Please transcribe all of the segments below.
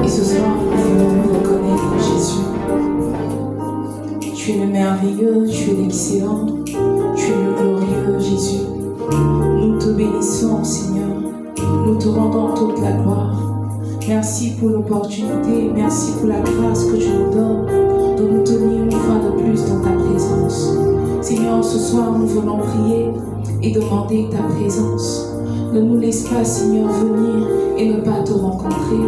Et ce soir, nous voulons reconnaître Jésus. Tu es le merveilleux, tu es l'excellent, tu es le glorieux Jésus. Nous te bénissons, Seigneur. Nous te rendons toute la gloire. Merci pour l'opportunité, merci pour la grâce que tu nous donnes de nous tenir une fois de plus dans ta présence. Seigneur, ce soir, nous voulons prier et demander ta présence. Ne nous laisse pas, Seigneur, venir et ne pas te rencontrer.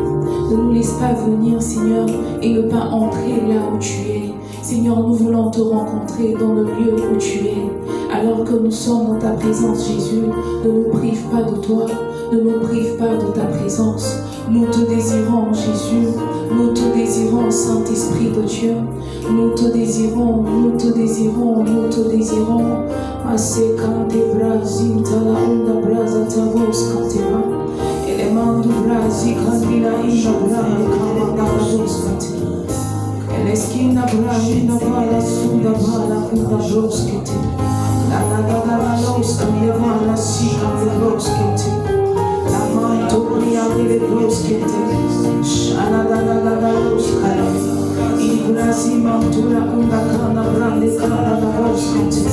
Ne nous laisse pas venir, Seigneur, et ne pas entrer là où tu es. Seigneur, nous voulons te rencontrer dans le lieu où tu es. Alors que nous sommes dans ta présence, Jésus, ne nous prive pas de toi, ne nous prive pas de ta présence. Nous te désirons, Jésus, nous te désirons, Saint-Esprit de Dieu. Nous te désirons, nous te désirons, nous te désirons. Asekante Brazil, tala onda braza tavos katema. Elemandu Brazil, kandila ina braha kamanda tavos katema. Eleskina braha ina bala sunda bala kunda broskete. La la la la la los kandeva la sika de broskete. La manto bria de broskete. Shana la la la la los kandeva. Ibrasi mantura kunda kana brande kana da broskete.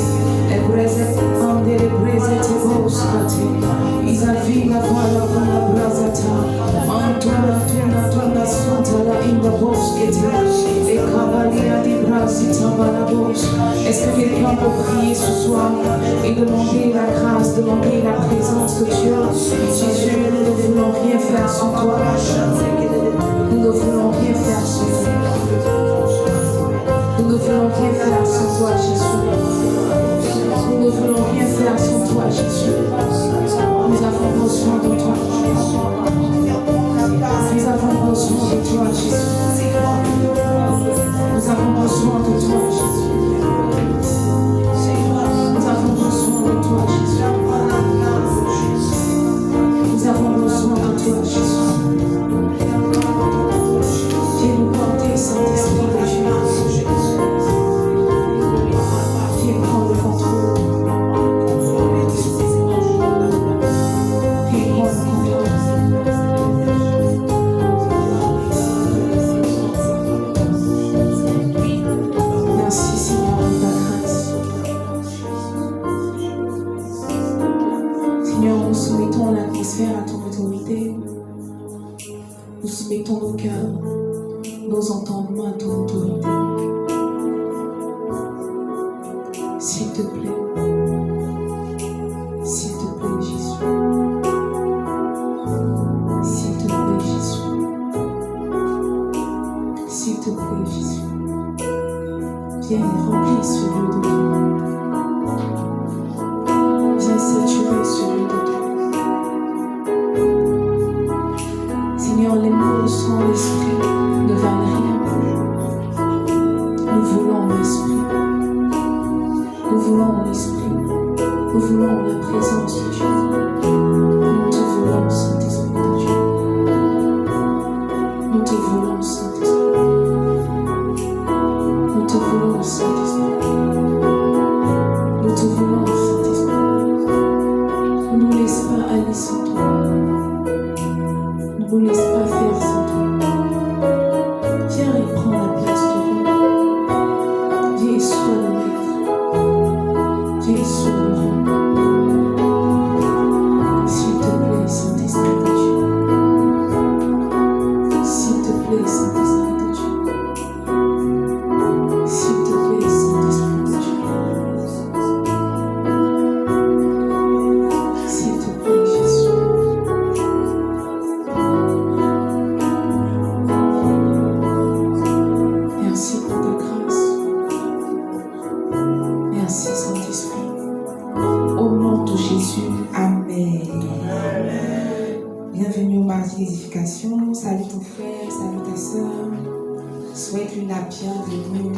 Ebrezete ande ebrezete broskete. Izavina vala kunda brazata. Mantura tuna tuna sunta la inda broskete. Est-ce que quelqu'un peut prier ce soir et demander la grâce, demander la présence de Dieu? Jésus, nous ne voulons rien faire sans toi. Nous ne voulons rien faire sans toi. Nous ne voulons rien faire sans toi, Jésus. Nous ne voulons rien faire sans toi, Jésus. Nous avons besoin de toi. Nous avons besoin de toi, Jésus. Nous avons besoin de toi, Jésus. Nous avons besoin de toi, Jésus. Nous avons besoin de toi, Jésus. Viens nous porter, Saint-Esprit de Dieu. Viens prendre le contrôle. Viens prendre le contrôle. Merci, Seigneur, de ta grâce. Seigneur, nous soumettons l'atmosphère à ton autorité. Nous soumettons nos cœurs, nos entendements à ton autorité. S'il te plaît, Jésus. S'il te plaît, Jésus. S'il te plaît, Jésus. Viens et remplis ce lieu de toi. Viens saturer ce lieu de toi. Seigneur, les mots sans l'esprit ne valent rien. Nous voulons l'esprit. Nous voulons l'esprit. Nous voulons la présence de Dieu. Nous te voulons, Saint-Esprit de Dieu. Nous te voulons, Saint-Esprit. Nous te voulons, Saint-Esprit. Nous te voulons, Saint-Esprit. Ne nous laisse pas aller sans toi. Ne nous laisse pas faire sans toi. Viens et prends la place de toi. Viens et sois le maître. Viens et sois le roi. S'il te plaît, Saint-Esprit de Dieu. S'il te plaît, Saint-Esprit de Dieu. S'il te plaît, Saint-Esprit de Dieu. S'il te plaît, Jésus. Merci pour ta grâce. Merci, Saint-Esprit. Au nom de Jésus, Amen. Bienvenue au mardi d'édification. Salut ton frère, salut ta soeur. Souhaite-lui la bienvenue.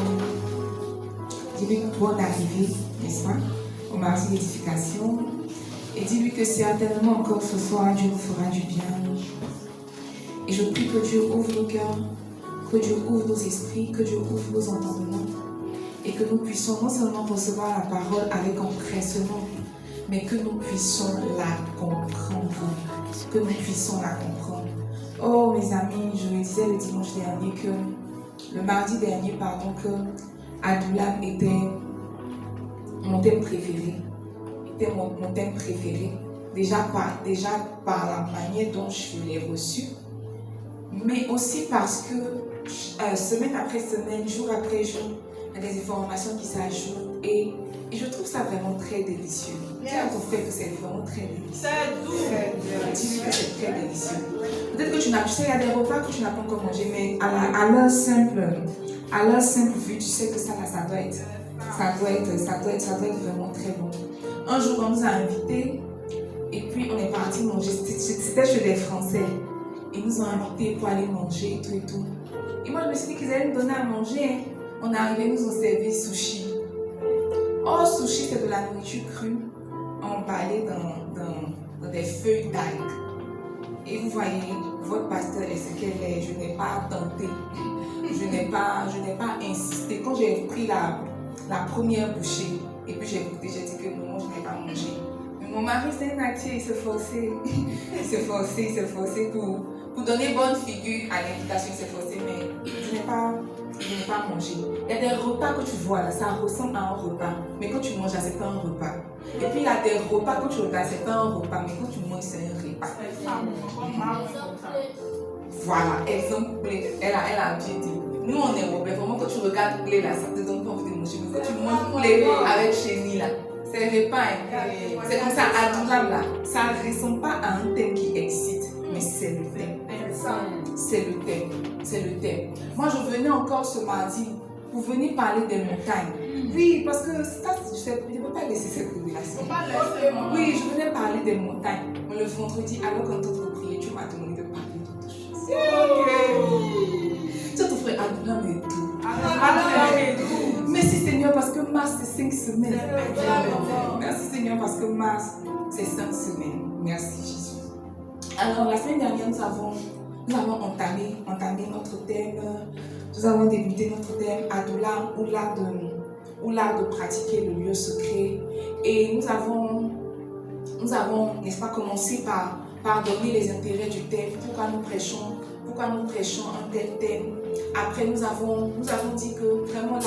Dis-lui bonne arrivée, n'est-ce pas, au mardi d'édification. Et dis-lui que certainement encore ce soir, Dieu nous fera du bien. Et je prie que Dieu ouvre nos cœurs, Que Dieu ouvre nos esprits, que Dieu ouvre nos entendements et que nous puissions non seulement recevoir la parole avec empressement, mais que nous puissions la comprendre. Que nous puissions la comprendre. Oh mes amis, je me disais le dimanche dernier que, le mardi dernier, pardon, que Adoulam était mon thème préféré. Était mon thème préféré. Déjà par la manière dont je l'ai reçu, mais aussi parce que semaine après semaine, jour après jour, il y a des informations qui s'ajoutent et je trouve ça vraiment très délicieux. Dis à ton frère que c'est vraiment très délicieux. C'est doux. Dis-lui que c'est très délicieux. Peut-être que tu sais, il y a des repas que tu n'as pas encore mangé, mais à l'heure simple vue, tu sais que ça doit être vraiment très bon. Un jour, on nous a invités et puis on est parti manger. C'était chez des Français. Ils nous ont invités pour aller manger et tout. Et moi, je me suis dit qu'ils allaient nous donner à manger. On est arrivé, ils nous ont servi sushi. Oh, sushi, c'est de la nourriture crue, emballée dans des feuilles d'algues. Et vous voyez, votre pasteur est ce qu'elle est. Je n'ai pas tenté. Je n'ai pas insisté. Quand j'ai pris la première bouchée, et puis j'ai goûté, j'ai dit que non, je n'ai pas mangé. Mais mon mari, c'est un actif, il s'est forcé. Il s'est forcé pour donner bonne figure à l'invitation, il s'est forcé, mais je n'ai pas mangé. Il y a des repas que tu vois là, ça ressemble à un repas, mais quand tu manges là, c'est pas un repas. Et puis il y a des repas que tu regardes, c'est pas un repas, mais quand tu manges, c'est un repas. Voilà, exemple, elle a bien dit. Nous on est Robert, vraiment quand tu regardes poulet là, ça te donne pas envie de manger. Mais quand tu manges poulet avec chenille là, c'est repas. Hein. C'est comme ça, Adoulam là, ça ne ressemble pas à un thème qui excite, mais c'est le thème. C'est le thème. Moi je venais encore ce mardi pour venir parler des montagnes. Oui, parce que ça, je ne peux pas laisser cette révélation. Oui, je venais parler des montagnes. Mais le vendredi, alors qu'on t'autre prié, tu m'as demandé de parler d'autre chose. Tu te ferais Adoulam et tout. Merci Seigneur parce que mars c'est 5 semaines. Merci Seigneur parce que mars c'est 5 semaines. Merci Jésus. Alors la semaine dernière nous avons entamé notre thème. Nous avons débuté notre thème Adoulam ou l'art de pratiquer le lieu secret. Et nous avons, n'est-ce pas, commencé par donner les intérêts du thème, pourquoi nous prêchons un tel thème. Après, nous avons dit que vraiment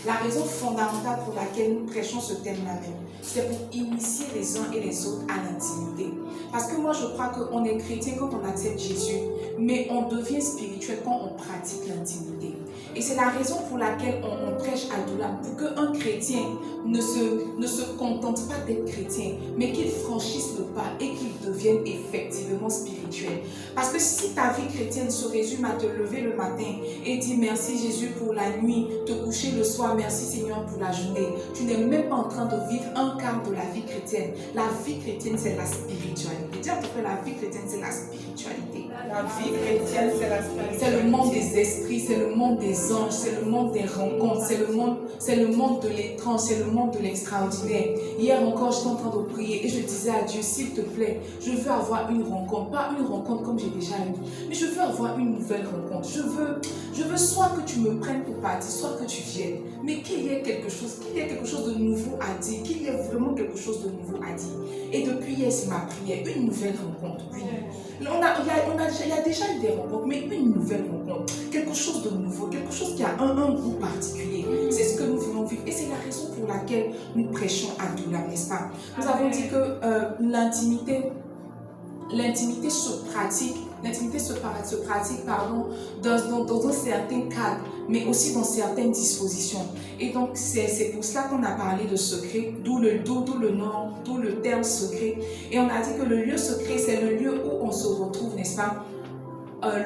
la raison fondamentale pour laquelle nous prêchons ce thème-là même, c'est pour initier les uns et les autres à l'intimité. Parce que moi, je crois qu'on est chrétien quand on accepte Jésus, mais on devient spirituel quand on pratique l'intimité. Et c'est la raison pour laquelle on prêche Adoulam, pour qu'un chrétien ne se contente pas d'être chrétien, mais qu'il franchisse le pas et qu'il devienne effectivement spirituel. Parce que si ta vie chrétienne se résume à te lever le matin et dire merci Jésus pour la nuit, te coucher le soir, merci Seigneur pour la journée, tu n'es même pas en train de vivre un quart de la vie chrétienne. La vie chrétienne, c'est la spiritualité. Dis à peu près, la vie chrétienne, c'est la spiritualité. La vie chrétienne, c'est la spiritualité. C'est le monde des esprits, c'est le monde des anges, c'est le monde des rencontres, c'est le monde de l'étrange, c'est le monde de l'extraordinaire. Hier encore, j'étais en train de prier et je disais à Dieu, s'il te plaît, je veux avoir une rencontre, pas une rencontre comme j'ai déjà eu, mais je veux avoir une nouvelle rencontre. Je veux soit que tu me prennes pour partie, soit que tu viennes, mais qu'il y ait quelque chose de nouveau à dire, qu'il y ait vraiment quelque chose de nouveau à dire. Et depuis hier, c'est ma prière, une nouvelle rencontre. Oui. Il y a déjà eu des rencontres, mais une nouvelle rencontre, quelque chose de nouveau, quelque chose qui a un goût particulier. C'est ce que nous voulons vivre et c'est la raison pour laquelle nous prêchons Adoulam, n'est-ce pas? Nous avons dit que l'intimité se pratique dans un certain cadre, mais aussi dans certaines dispositions. Et donc, c'est pour cela qu'on a parlé de secret, d'où le nom, d'où le terme secret. Et on a dit que le lieu secret, c'est le lieu où on se retrouve, n'est-ce pas,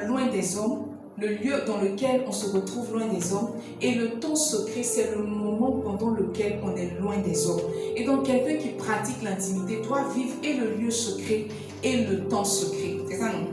loin des hommes, le lieu dans lequel on se retrouve loin des hommes. Et le temps secret, c'est le moment pendant lequel on est loin des hommes. Et donc, quelqu'un qui pratique l'intimité doit vivre et le lieu secret et le temps secret. C'est ça, non?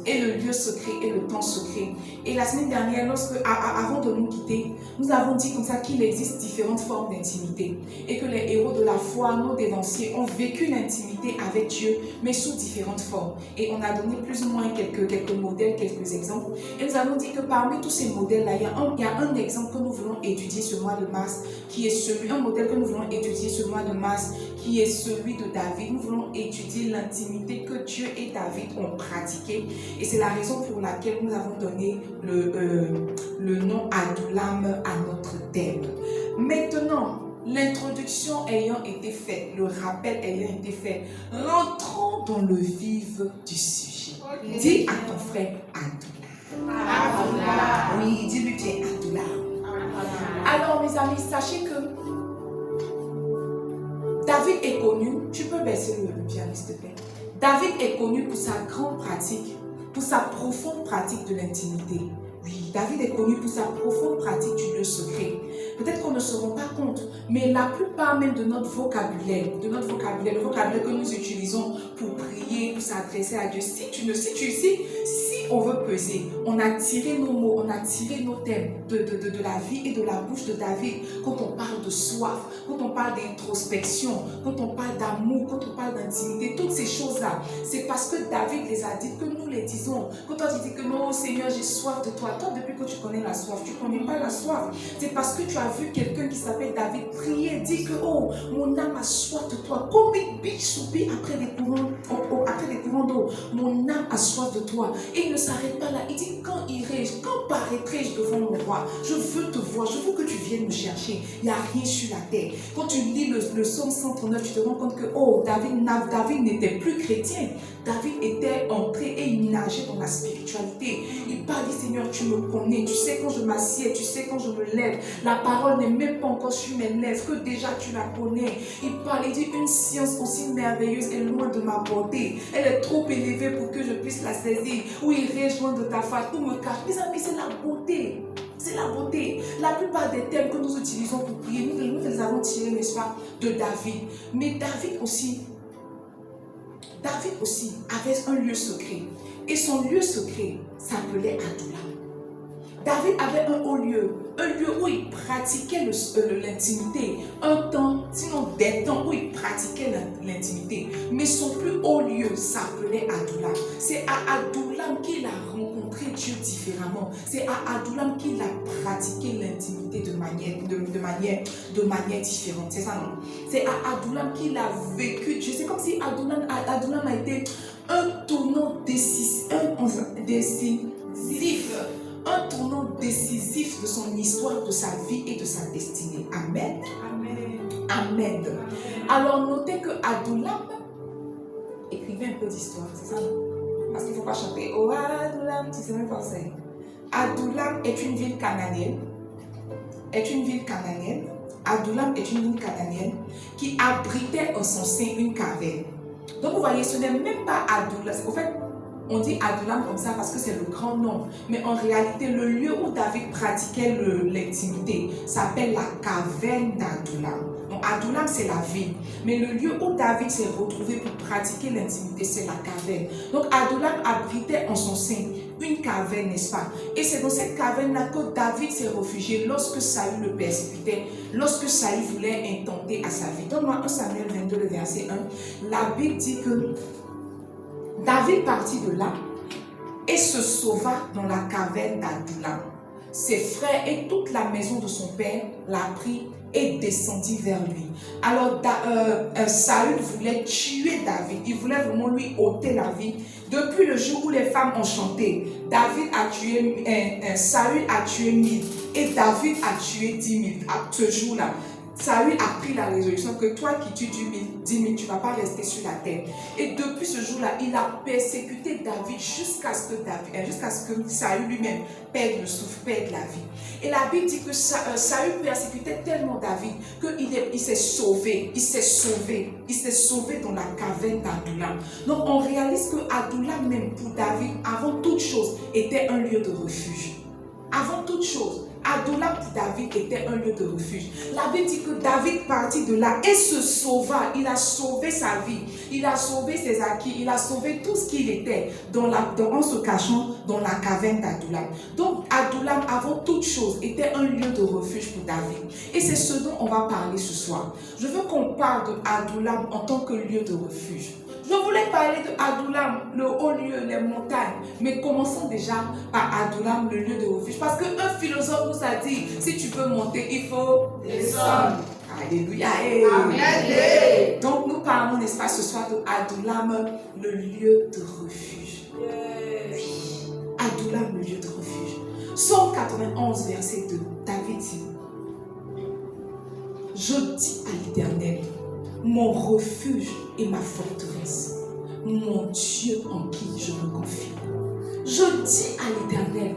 et le lieu secret et le temps secret. Et la semaine dernière, avant de nous quitter, nous avons dit comme ça qu'il existe différentes formes d'intimité et que les héros de la foi, nos dévanciers, ont vécu l'intimité avec Dieu, mais sous différentes formes. Et on a donné plus ou moins quelques modèles, quelques exemples. Et nous avons dit que parmi tous ces modèles-là, il y a un exemple que nous voulons étudier ce mois de mars, qui est un modèle que nous voulons étudier ce mois de mars, qui est celui de David. Nous voulons étudier l'intimité que Dieu et David ont pratiquée. Et c'est la raison pour laquelle nous avons donné le nom Adullam à notre thème. Maintenant, l'introduction ayant été faite, le rappel ayant été fait, rentrons dans le vif du sujet. Okay. Dis à ton frère Adullam. Adullam. Oui, dis-lui tu es Adullam. Alors mes amis, sachez que David est connu, tu peux baisser le piano s'il te plaît. David est connu pour sa grande pratique, pour sa profonde pratique de l'intimité. Oui, David est connu pour sa profonde pratique du lieu secret. Peut-être qu'on ne se rend pas compte, mais la plupart même de notre vocabulaire, le vocabulaire que nous utilisons pour prier, pour s'adresser à Dieu, si on veut peser, on a tiré nos mots, on a tiré nos thèmes de la vie et de la bouche de David. Quand on parle de soif, quand on parle d'introspection, quand on parle d'amour, quand on parle d'intimité, toutes ces choses-là, c'est parce que David les a dites que nous les disons. Quand toi tu dis que non, Seigneur, j'ai soif de toi, toi depuis que tu connais la soif, tu ne connais pas la soif. C'est parce que tu as vu quelqu'un qui s'appelle David prier, dire que oh, mon âme a soif de toi, comme une biche soupire après des courants d'eau. Mon âme a soif de toi. Et il ne s'arrête pas là. Il dit quand irai-je, quand paraîtrai-je devant mon roi? Je veux te voir, je veux que tu viennes me chercher. Il n'y a rien sur la terre. Quand tu lis le psaume 139, tu te rends compte que oh, David n'était plus chrétien. David était entré et il nageait dans la spiritualité. Il parle, dit Seigneur, tu me connais, tu sais quand je m'assieds, tu sais quand je me lève. La parole n'est même pas encore sur mes lèvres, que déjà tu la connais. Il parle, il dit une science aussi merveilleuse est loin de ma portée. Elle est trop élevée pour que je puisse la saisir. Où irai joindre de ta face, où me cache. Mes amis, c'est la beauté. C'est la beauté. La plupart des thèmes que nous utilisons pour prier, nous les avons tirés, n'est-ce pas, de David. Mais David aussi avait un lieu secret. Et son lieu secret s'appelait Adullam. David avait un haut lieu, un lieu où il pratiquait l'intimité, un temps, sinon des temps où il pratiquait l'intimité. Mais son plus haut lieu s'appelait Adullam. C'est à Adullam qu'il a rencontré Dieu différemment. C'est à Adullam qu'il a pratiqué l'intimité de manière différente. C'est ça, non? C'est à Adullam qu'il a vécu Dieu. C'est comme si Adullam a été un tournant décisif. Un tournant décisif de son histoire, de sa vie et de sa destinée. Amen. Amen. Amen. Alors notez que Adullam écrivait un peu d'histoire, c'est ça? Parce qu'il ne faut pas chanter oh Adullam, tu sais même pas c'est. Adullam est une ville cananéenne. Adullam est une ville cananéenne qui abritait en son sein une caverne. Donc vous voyez, ce n'est même pas Adullam. En fait, on dit Adullam comme ça parce que c'est le grand nom. Mais en réalité, le lieu où David pratiquait l'intimité s'appelle la caverne d'Adullam. Donc Adullam, c'est la ville. Mais le lieu où David s'est retrouvé pour pratiquer l'intimité, c'est la caverne. Donc Adullam abritait en son sein une caverne, n'est-ce pas? Et c'est dans cette caverne-là que David s'est réfugié lorsque Saül le persécutait, lorsque Saül voulait intenter à sa vie. Donne-moi 1 Samuel 22, le verset 1. La Bible dit que David partit de là et se sauva dans la caverne d'Adullam. Ses frères et toute la maison de son père la prit et descendit vers lui. Alors Saül voulait tuer David. Il voulait vraiment lui ôter la vie. Depuis le jour où les femmes ont chanté, Saül a tué 1000 et David a tué 10 000. À ce jour-là, Saül a pris la résolution que toi qui tues 10 000, tu ne vas pas rester sur la terre. Et depuis ce jour-là, il a persécuté David jusqu'à ce que Saül lui-même perde le souffle, perde la vie. Et la Bible dit que Saül persécutait tellement David qu'il s'est sauvé. Il s'est sauvé dans la caverne d'Adullam. Donc on réalise que Adullam même pour David, avant toute chose, était un lieu de refuge. Avant toute chose, Adullam pour David était un lieu de refuge. La Bible dit que David partit de là et se sauva. Il a sauvé sa vie, il a sauvé ses acquis, il a sauvé tout ce qu'il était en se cachant dans la caverne d'Adullam. Donc Adullam, avant toute chose, était un lieu de refuge pour David. Et c'est ce dont on va parler ce soir. Je veux qu'on parle de Adullam en tant que lieu de refuge. Je voulais parler de Adullam, le haut lieu, les montagnes. Mais commençons déjà par Adullam, le lieu de refuge. Parce qu'un philosophe nous a dit, si tu veux monter, il faut descendre. Alléluia. Amen. Donc nous parlons, n'est-ce pas, ce soir de Adullam, le lieu de refuge. Oui. Adullam, le lieu de refuge. Psaume 91, verset 2. David dit, je dis à l'Éternel, mon refuge et ma forteresse, mon Dieu en qui je me confie. Je dis à l'Éternel,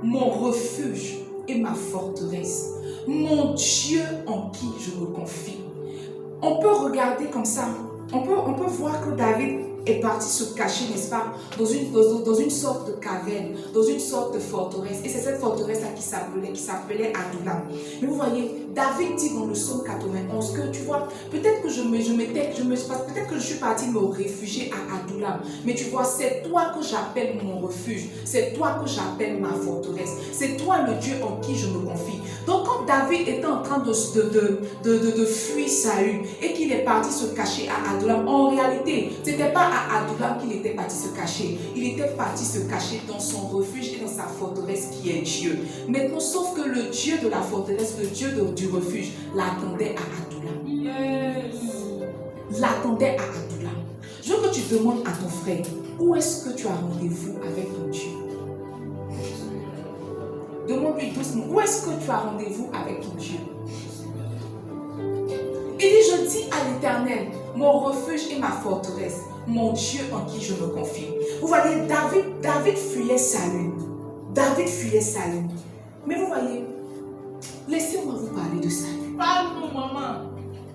mon refuge et ma forteresse, mon Dieu en qui je me confie. On peut regarder comme ça, on peut voir que David est parti se cacher, n'est-ce pas, dans une sorte de caverne, dans une sorte de forteresse. Et c'est cette forteresse-là qui s'appelait Adullam. Mais vous voyez, David dit dans le psaume 91 que, tu vois, peut-être que peut-être que je suis parti me réfugier à Adullam. Mais tu vois, c'est toi que j'appelle mon refuge. C'est toi que j'appelle ma forteresse. C'est toi le Dieu en qui je me confie. Donc quand David était en train de fuir Saül et qu'il est parti se cacher à Adullam, en réalité, ce n'était pas à Adullam qu'il était parti se cacher. Il était parti se cacher dans son refuge et dans sa forteresse qui est Dieu. Maintenant, sauf que le Dieu de la forteresse, le Dieu du refuge, l'attendait à Adullam. Yes. L'attendait à Adullam. Je veux que tu demandes à ton frère, où est-ce que tu as rendez-vous avec ton Dieu? Demande-lui doucement, où est-ce que tu as rendez-vous avec ton Dieu? Il dit, je dis à l'Éternel, mon refuge et ma forteresse, mon Dieu en qui je me confie. Vous voyez, David fuyait Saül. David fuyait Saül. Mais vous voyez, laissez-moi vous parler de Saül. Parle-nous, maman.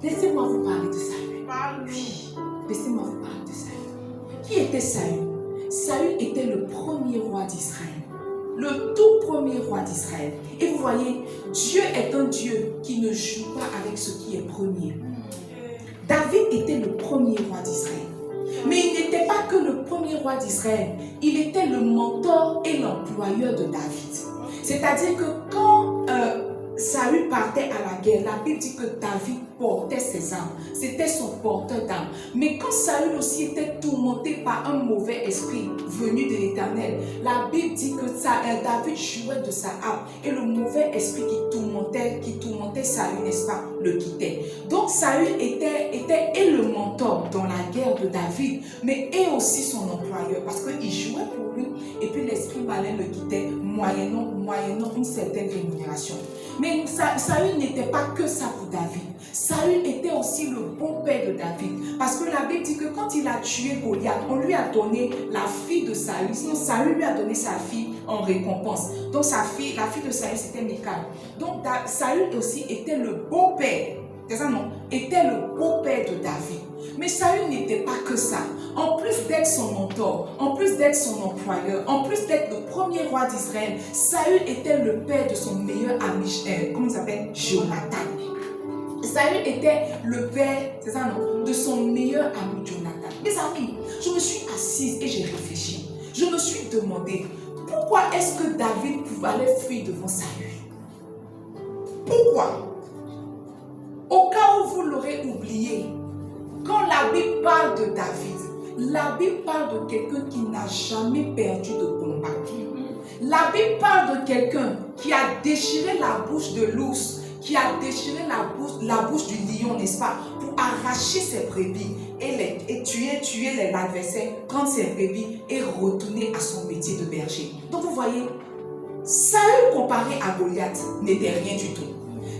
Laissez-moi vous parler de Saül. Parle-nous. Oui, laissez-moi vous parler de Saül. Qui était Saül? Saül était le premier roi d'Israël. Le tout premier roi d'Israël. Et vous voyez, Dieu est un Dieu qui ne joue pas avec ce qui est premier. David était le premier roi d'Israël. Mais il n'était pas que le premier roi d'Israël. Il était le mentor et l'employeur de David. C'est-à-dire que quand Saül partait à la guerre, la Bible dit que David portait ses armes. C'était son porteur d'armes. Mais quand Saül aussi était tourmenté par un mauvais esprit venu de l'Éternel, la Bible dit que David jouait de sa harpe et le mauvais esprit qui tourmentait Saül, n'est-ce pas, le quittait. Donc Saül était et le mentor dans la guerre de David, mais et aussi son employeur, parce qu'il jouait pour lui et puis l'esprit malin le quittait moyennant une certaine rémunération. Mais Saül n'était pas que ça pour David. Saül était aussi le beau-père de David. Parce que la Bible dit que quand il a tué Goliath, on lui a donné la fille de Saül. Sinon, Saül lui a donné sa fille en récompense. Donc la fille de Saül, c'était Michal. Donc Saül aussi était le beau-père. C'est ça, non? Était le beau-père de David. Mais Saül n'était pas que ça. En plus d'être son mentor, en plus d'être son employeur, en plus d'être le premier roi d'Israël, Saül était le père de son meilleur ami, comment il s'appelle? Jonathan. Saül était le père, c'est ça, non, de son meilleur ami Jonathan. Mes amis, je me suis assise et j'ai réfléchi. Je me suis demandé, pourquoi est-ce que David pouvait fuir devant Saül? Pourquoi? Au cas où vous l'aurez oublié, quand la Bible parle de David, la Bible parle de quelqu'un qui n'a jamais perdu de combat. La Bible parle de quelqu'un qui a déchiré la bouche de l'ours, qui a déchiré la bouche du lion, n'est-ce pas, pour arracher ses brebis et tuer l'adversaire, prendre ses brebis et retourner à son métier de berger. Donc vous voyez, Saül comparé à Goliath n'était rien du tout.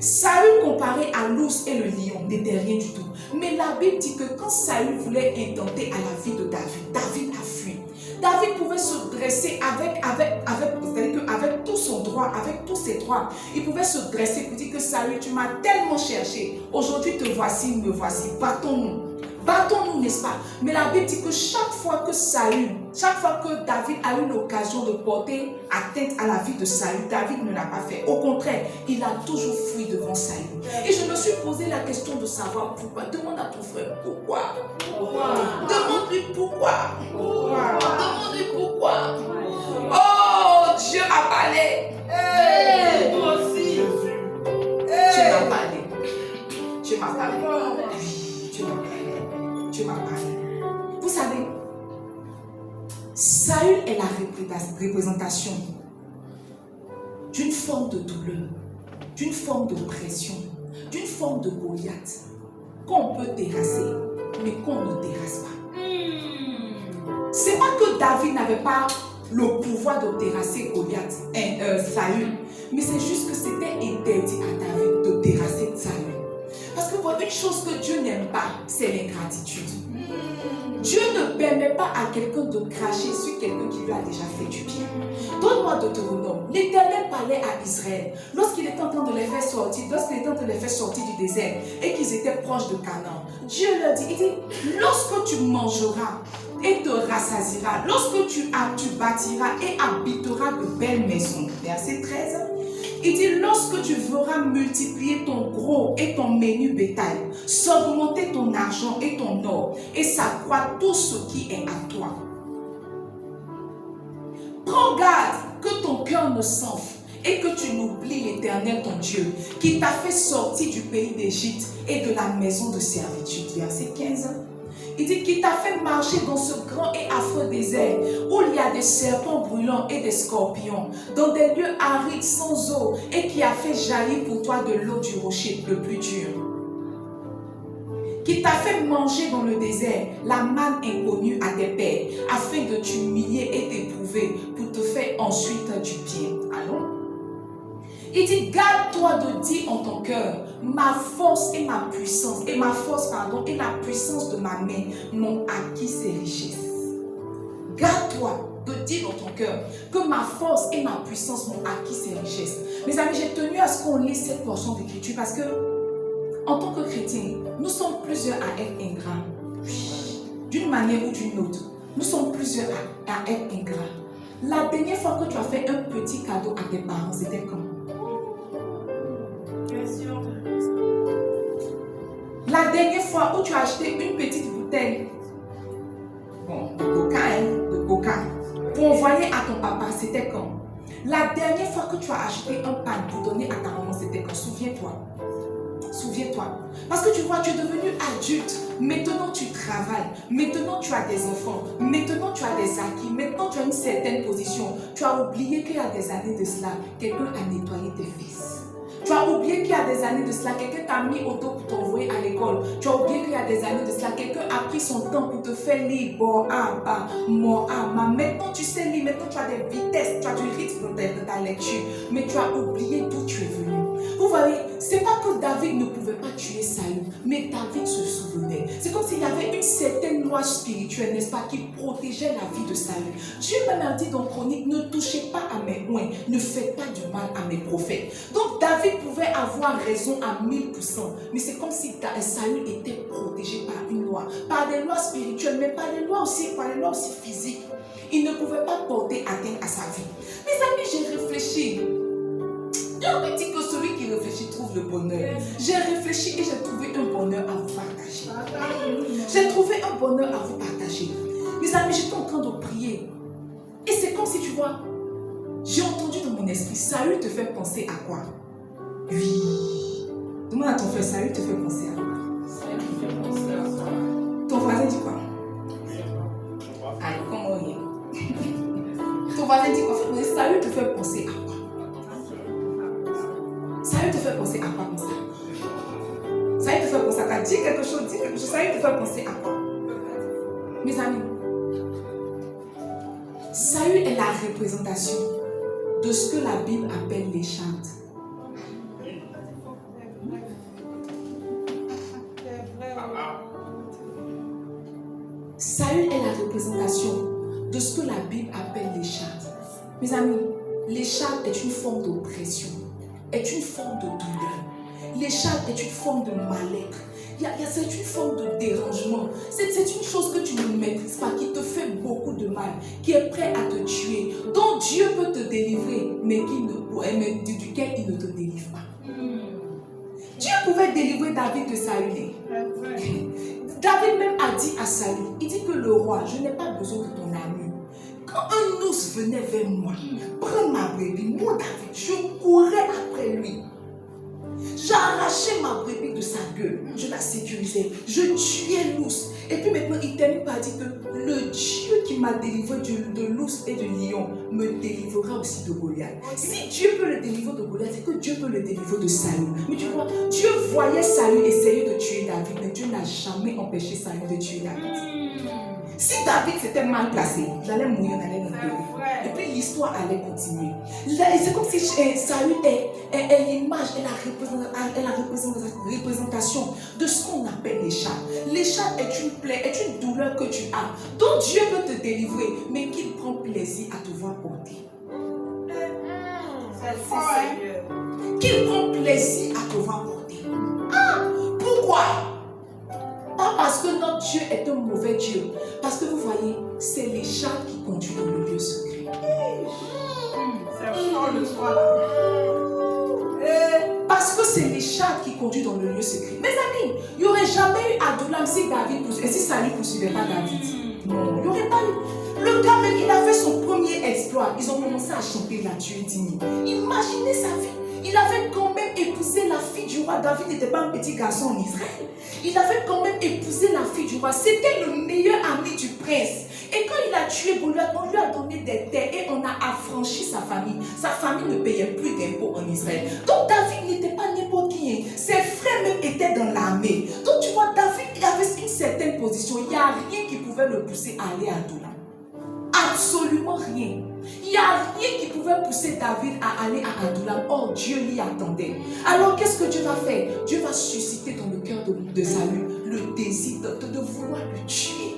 Saül comparé à l'ours et le lion n'était rien du tout. Mais la Bible dit que quand Saül voulait intenter à la vie de David, David a fui. David pouvait se dresser avec tout son droit, avec tous ses droits. Il pouvait se dresser pour dire que Saül, tu m'as tellement cherché. Aujourd'hui te voici, me voici. Battons-nous. Battons-nous, n'est-ce pas? Mais la Bible dit que chaque fois que David a eu l'occasion de porter atteinte à la vie de Saül, David ne l'a pas fait. Au contraire, il a toujours fui devant Saül. Et je me suis posé la question de savoir pourquoi. Demande à ton frère pourquoi. Demande-lui pourquoi. Demande-lui pourquoi. Oh, Dieu m'a parlé. Moi aussi. Dieu m'a parlé. Dieu m'a parlé. Oui, Dieu m'a parlé. Dieu m'a parlé. Vous savez, Saül est la représentation d'une forme de douleur, d'une forme de pression, d'une forme de Goliath qu'on peut terrasser, mais qu'on ne terrasse pas. C'est pas que David n'avait pas le pouvoir de terrasser Goliath, Saül, mais c'est juste que c'était interdit à David de terrasser Saül. Parce que une chose que Dieu n'aime pas, c'est l'ingratitude. Dieu ne permet pas à quelqu'un de cracher sur quelqu'un qui lui a déjà fait du bien. Donne-moi Deutéronome. L'Éternel parlait à Israël lorsqu'il était en train de les faire sortir, du désert et qu'ils étaient proches de Canaan. Dieu leur dit, il dit, lorsque tu mangeras et te rassasieras, lorsque tu bâtiras et habiteras de belles maisons. Verset 13. Il dit, lorsque tu verras multiplier ton gros et ton menu bétail, s'augmenter ton argent et ton or, et s'accroître tout ce qui est à toi. Prends garde que ton cœur ne s'enfle et que tu n'oublies l'Éternel ton Dieu, qui t'a fait sortir du pays d'Égypte et de la maison de servitude. Verset 15. Il dit qu'il t'a fait marcher dans ce grand et affreux désert où il y a des serpents brûlants et des scorpions, dans des lieux arides sans eau, et qui a fait jaillir pour toi de l'eau du rocher le plus dur. Qui t'a fait manger dans le désert la manne inconnue à tes pères, afin de t'humilier et t'éprouver pour te faire ensuite du bien. Allons. Il dit, garde-toi de dire en ton cœur, ma force et ma puissance, et la puissance de ma main m'ont acquis ces richesses. Garde-toi de dire dans ton cœur que ma force et ma puissance m'ont acquis ces richesses. Mes amis, j'ai tenu à ce qu'on lise cette portion d'écriture parce que, en tant que chrétiens, nous sommes plusieurs à être ingrats. D'une manière ou d'une autre, nous sommes plusieurs à être ingrats. La dernière fois que tu as fait un petit cadeau à tes parents, c'était quand? La dernière fois où tu as acheté une petite bouteille de coca pour envoyer à ton papa, c'était quand? La dernière fois que tu as acheté un pain pour donner à ta maman, c'était quand? Souviens-toi. Parce que tu vois, tu es devenu adulte. Maintenant, tu travailles. Maintenant, tu as des enfants. Maintenant, tu as des acquis. Maintenant, tu as une certaine position. Tu as oublié qu'il y a des années de cela, quelqu'un a nettoyé tes fesses. Tu as oublié qu'il y a des années de cela, quelqu'un t'a mis au dos pour t'envoyer à l'école. Tu as oublié qu'il y a des années de cela, quelqu'un a pris son temps pour te faire lire. Maintenant tu sais lire, maintenant tu as des vitesses, tu as du rythme de ta lecture. Mais tu as oublié d'où tu es venu. Vous voyez, c'est pas que David ne pouvait pas tuer Saül, mais David se souvenait. C'est comme s'il y avait une certaine loi spirituelle, n'est-ce pas, qui protégeait la vie de Saül. Dieu même a dit dans Chronique, ne touchez pas à mes oins, ne faites pas du mal à mes prophètes. Donc David pouvait avoir raison à 1000%, mais c'est comme si Saül était protégé par une loi, par des lois spirituelles, mais par des lois aussi physiques. Il ne pouvait pas porter atteinte à sa vie. Mes amis, j'ai réfléchi. On me dit que celui qui réfléchit trouve le bonheur. J'ai réfléchi et j'ai trouvé un bonheur à vous partager. J'ai trouvé un bonheur à vous partager. Mes amis, j'étais en train de prier. Et c'est comme si tu vois, j'ai entendu dans mon esprit, Saül te fait penser à quoi? Oui. Demande à ton frère, Saül te fait penser à quoi? Ton voisin dit quoi? Allez, comment rien? Ton voisin dit quoi? Saül te fait penser à quoi? Saül te fait penser à quoi comme ça? Saül te fait penser à quoi? Dis quelque chose. Saül te fait penser à quoi? Mes amis, Saül est la représentation de ce que la Bible appelle les chantes. Saül est la représentation de ce que la Bible appelle les chartes. Mes amis, les chartes est une forme d'oppression, est une forme de douleur. l'écharpe est une forme de mal-être. C'est une forme de dérangement. C'est une chose que tu ne maîtrises pas, qui te fait beaucoup de mal, qui est prêt à te tuer, dont Dieu peut te délivrer, mais duquel il ne te délivre pas. Dieu pouvait délivrer David de Saül. David même a dit à Saül, il dit que le roi, je n'ai pas besoin de ton armure. Quand un ours venait vers moi, prends ma brebis, moi David, je courais après lui. J'arrachais ma brebis de sa gueule, je la sécurisais, je tuais l'ours. Et puis maintenant, il termine par dire que le Dieu qui m'a délivré de l'ours et du lion me délivrera aussi de Goliath. Si Dieu peut le délivrer de Goliath, c'est que Dieu peut le délivrer de Saül. Mais tu vois, Dieu voyait Saül essayer de tuer David, mais Dieu n'a jamais empêché Saül de tuer David. Si David s'était mal placé, il allait mourir, on allait l'enterrer. Et puis l'histoire allait continuer. C'est comme si Saül est l'image, est la représentation de ce qu'on appelle l'écharpe. L'écharpe est une plaie, est une douleur que tu as, dont Dieu peut te délivrer, mais qu'il prend plaisir à te voir porter. Qu'il prend plaisir à te voir porter. Pourquoi? Pas parce que notre Dieu est un mauvais Dieu. Parce que vous voyez, c'est l'écharpe qui conduit dans le lieu secret. C'est fort le soir là. Parce que c'est l'écharpe qui conduit dans le lieu secret. Mes amis, il n'y aurait jamais eu Adullam si Saül ne poursuivait pas David. Non, il n'y aurait pas eu. Le gars même, il a fait son premier exploit. Ils ont commencé à chanter la Dieu digne. Imaginez sa vie. Il avait quand même épousé la fille du roi. David n'était pas un petit garçon en Israël. Il avait quand même épousé la fille du roi. C'était le meilleur ami du prince. Et quand il a tué Goliath, on lui a donné des terres et on a affranchi sa famille. Sa famille ne payait plus d'impôts en Israël. Donc David n'était pas n'importe qui. Ses frères même étaient dans l'armée. Donc tu vois, David il avait une certaine position. Il n'y a rien qui pouvait le pousser à aller à Adullam. Absolument rien. Il n'y a rien qui pouvait pousser David à aller à Adullam. Or, Dieu l'y attendait. Alors, qu'est-ce que Dieu va faire? Dieu va susciter dans le cœur de Saül le désir de vouloir le tuer.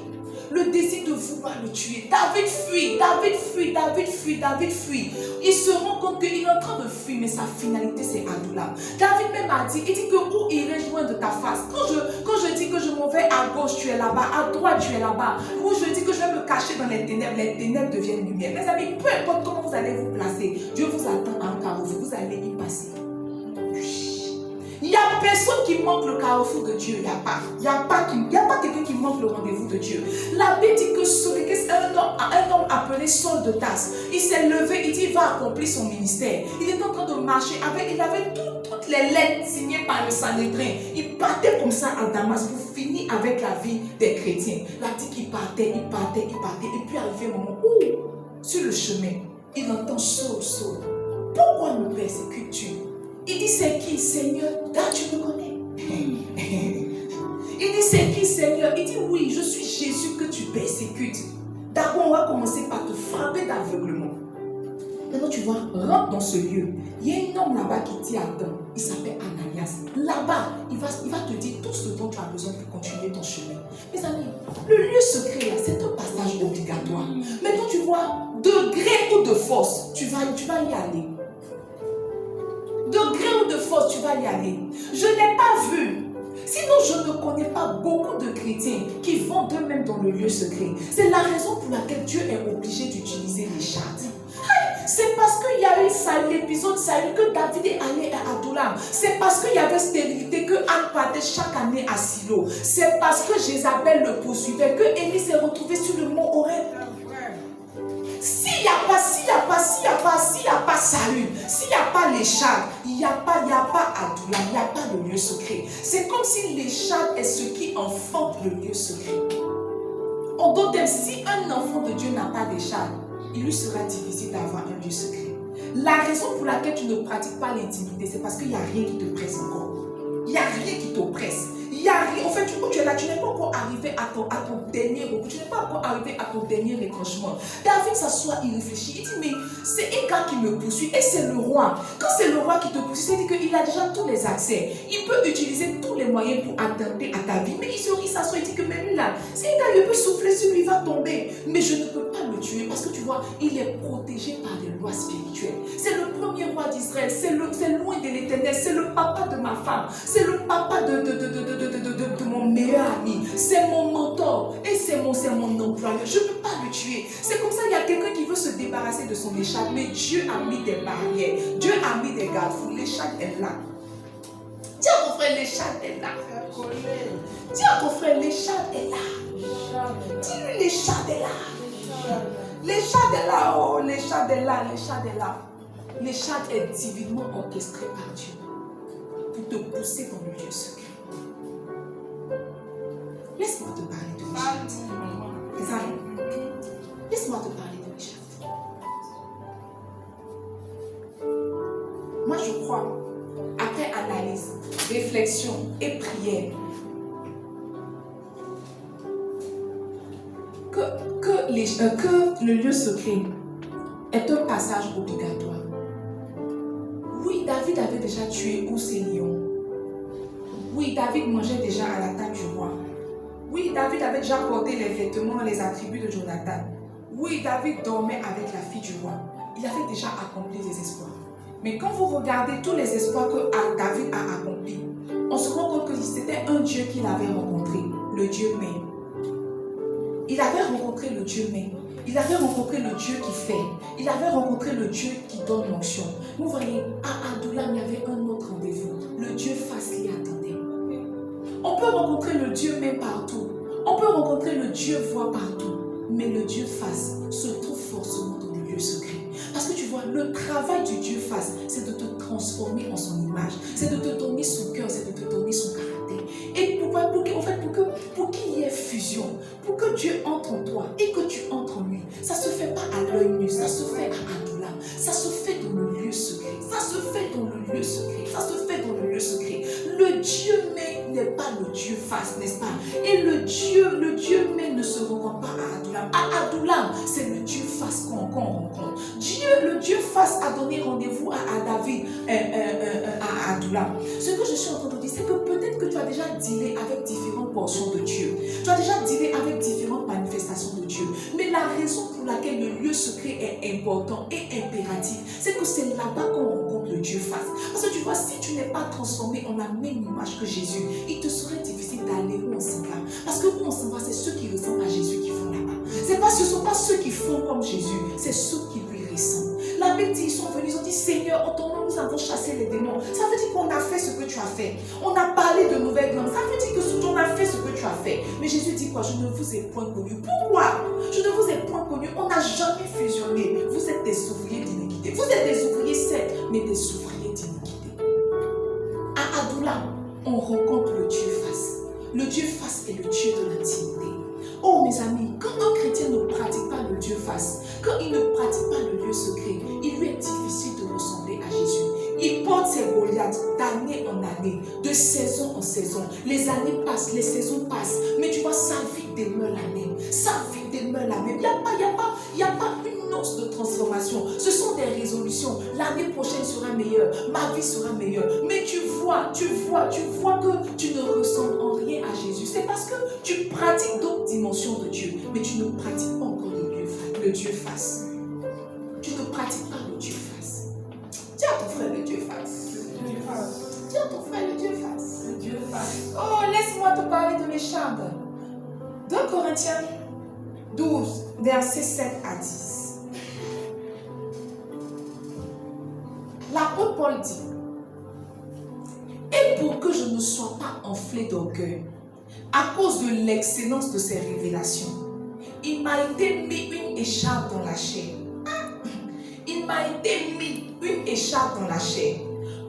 Le désir de vouloir le tuer. David fuit, David fuit, David fuit, David fuit. Il se rend compte qu'il est en train de fuir, mais sa finalité c'est Adullam. David même a dit, il dit que où irai-je loin de ta face? Quand je dis que je m'en vais à gauche, tu es là-bas, à droite, tu es là-bas. Ou je dis que je vais me cacher dans les ténèbres deviennent lumière. Mes amis, peu importe comment vous allez vous placer, Dieu vous attend à un carrefour, vous allez y passer. Il n'y a personne qui manque le carrefour de Dieu. Il n'y a pas quelqu'un qui manque le rendez-vous de Dieu. La Bible dit que un homme appelé Saul de Tarse, il s'est levé, il dit il va accomplir son ministère. Il était en train de marcher, il avait toutes les lettres signées par le Sanhédrin. Il partait comme ça à Damas pour finir avec la vie des chrétiens. La dit qu'il partait. Et puis arrivé un moment où, sur le chemin, il entend Saul, pourquoi me persécutes-tu? Il dit, c'est qui, Seigneur? Là, tu me connais. Il dit, c'est qui, Seigneur? Il dit, oui, je suis Jésus que tu persécutes. D'abord, on va commencer par te frapper d'aveuglement. Maintenant, tu vois, rentre dans ce lieu. Il y a un homme là-bas qui t'y attend. Il s'appelle Ananias. Là-bas, il va te dire tout ce dont tu as besoin pour continuer ton chemin. Mes amis, le lieu secret, là, c'est un passage obligatoire. Maintenant, tu vois, de gré ou de force, tu vas y aller. De gré ou de force, tu vas y aller. Je n'ai pas vu. Sinon, je ne connais pas beaucoup de chrétiens qui vont d'eux-mêmes dans le lieu secret. C'est la raison pour laquelle Dieu est obligé d'utiliser les chartes. C'est parce qu'il y a eu l'épisode Saül que David est allé à Adullam. C'est parce qu'il y avait stérilité que Anne partait chaque année à Silo. C'est parce que Jézabel le poursuivait que Élie s'est retrouvé sur le mont Horeb. S'il n'y a pas Saül, s'il n'y a pas les chartes, il n'y a pas Adullam, il n'y a pas le lieu secret. C'est comme si les chartes est ce qui enfante le lieu secret. En d'autres termes, si un enfant de Dieu n'a pas des chartes, il lui sera difficile d'avoir un lieu secret. La raison pour laquelle tu ne pratiques pas l'intimité, c'est parce qu'il n'y a rien qui te presse encore. Il n'y a rien qui t'oppresse. Il y a rien. En fait, tu es là, tu n'es pas encore arrivé à ton dernier recours. Tu n'es pas encore arrivé à ton dernier retranchement. David s'assoit, il réfléchit. Il dit, mais c'est un gars qui me poursuit et c'est le roi. Quand c'est le roi qui te poursuit, c'est-à-dire qu'il a déjà tous les accès. Il peut utiliser tous les moyens pour attenter à ta vie. Mais il s'assoit, il dit que même lui là, c'est un gars, il peut souffler sur lui, il va tomber. Mais je ne peux pas le tuer parce que tu vois, il est protégé par des lois spirituelles. C'est le premier roi d'Israël. C'est loin de l'Éternel. C'est le papa de ma ma femme, c'est le papa de mon meilleur ami, c'est mon mentor et c'est mon employeur. Je ne peux pas le tuer. C'est comme ça, il y a quelqu'un qui veut se débarrasser de son écharpe, mais Dieu a mis des barrières, Dieu a mis des garde-fous. L'écharpe est là. Dis à ton frère, l'écharpe est là. Dis à ton frère, l'écharpe est là. Dis-lui, l'écharpe est là. L'écharpe est là, oh, l'écharpe est là, l'écharpe est là. L'écharpe est divinement orchestrée par Dieu pour te pousser dans le lieu secret. Laisse-moi te parler de l'écharpe. Laisse-moi te parler de l'écharpe. Moi, je crois, après analyse, réflexion et prière, que le lieu secret est un passage obligatoire. Oui, David avait déjà tué tous ses lions. Oui, David mangeait déjà à la table du roi. Oui, David avait déjà porté les vêtements et les attributs de Jonathan. Oui, David dormait avec la fille du roi. Il avait déjà accompli des exploits. Mais quand vous regardez tous les exploits que David a accomplis, on se rend compte que c'était un Dieu qu'il avait rencontré, le Dieu même. Il avait rencontré le Dieu même. Il avait rencontré le Dieu qui fait. Il avait rencontré le Dieu qui donne l'onction. Vous voyez, à Adullam, il y avait un autre rendez-vous. Le Dieu face l'y attendait. On peut rencontrer le Dieu même partout. On peut rencontrer le Dieu voix partout. Mais le Dieu face se trouve forcément dans le lieu secret. Parce que tu vois, le travail du Dieu face, c'est de te transformer en son image. C'est de te donner son cœur, c'est de te donner son caractère. Et pour qu'il y ait fusion, pour que Dieu entre en toi et que tu entres en lui, ça ne se fait pas à l'œil nu, ça se fait à Adullam. Ça se fait dans le lieu secret. Ça se fait dans le lieu secret. Ça se fait dans le lieu secret. Le Dieu même n'est pas le Dieu face, n'est-ce pas? Et le Dieu même ne se rencontre pas à Adullam. À Adullam, c'est le Dieu face qu'on rencontre. Le Dieu face a donné rendez-vous à David, à Adullam. Ce que je suis en train de dire, c'est que peut-être que tu as déjà dealé avec différentes portions de Dieu. Tu as déjà dealé avec différentes manifestations de Dieu. Mais la raison pour laquelle le lieu secret est important et impératif, c'est que c'est là-bas qu'on rencontre le Dieu face. Parce que tu vois, si tu n'es pas transformé en la même image que Jésus, il te serait difficile d'aller où on s'en va. Parce que où on s'en va, c'est ceux qui ressemblent à Jésus qui font là-bas. Ce ne sont pas ceux qui font comme Jésus, c'est ceux qui lui ressemblent. La Bible dit, ils sont venus, ils ont dit, Seigneur, en ton nom, nous avons chassé les démons. Ça veut dire qu'on a fait ce que tu as fait. On a parlé de nouvelles langues. Ça veut dire que on a fait ce que tu as fait. Mais Jésus dit quoi? Je ne vous ai point connu. Pourquoi? Je ne vous ai point connu. On n'a jamais fusionné. Vous êtes des ouvriers d'iniquité. Vous êtes des ouvriers certes, mais des ouvriers d'iniquité. À Adullam, on rencontre le Dieu face. Le Dieu face est le Dieu de l'intimité. Oh mes amis, quand un chrétien ne pratique pas le Dieu face, quand il ne pratique pas le lieu secret, il lui est difficile de ressembler à Jésus. Il porte ses Goliaths d'année en année, de saison en saison. Les années passent, les saisons passent, mais tu vois, sa vie demeure la même. Sa vie demeure la même. Il n'y a pas une once de transformation. Ce sont des résolutions. L'année prochaine sera meilleure, ma vie sera meilleure. Mais tu vois que tu ne ressembles en rien à Jésus. C'est parce que tu pratiques d'autres dimensions de Dieu, mais tu ne pratiques pas encore le Dieu face. Tu ne pratiques pas le Dieu face. Dis à ton frère le Dieu face. Dis à ton frère le Dieu face. Le Dieu face. Oh, laisse-moi te parler de l'écharpe. 2 Corinthiens 12, versets 7 à 10. L'apôtre Paul dit, et pour que je ne sois pas enflé d'orgueil, à cause de l'excellence de ses révélations, il m'a été mis une écharpe dans la chair. Il m'a été mis une écharpe dans la chair.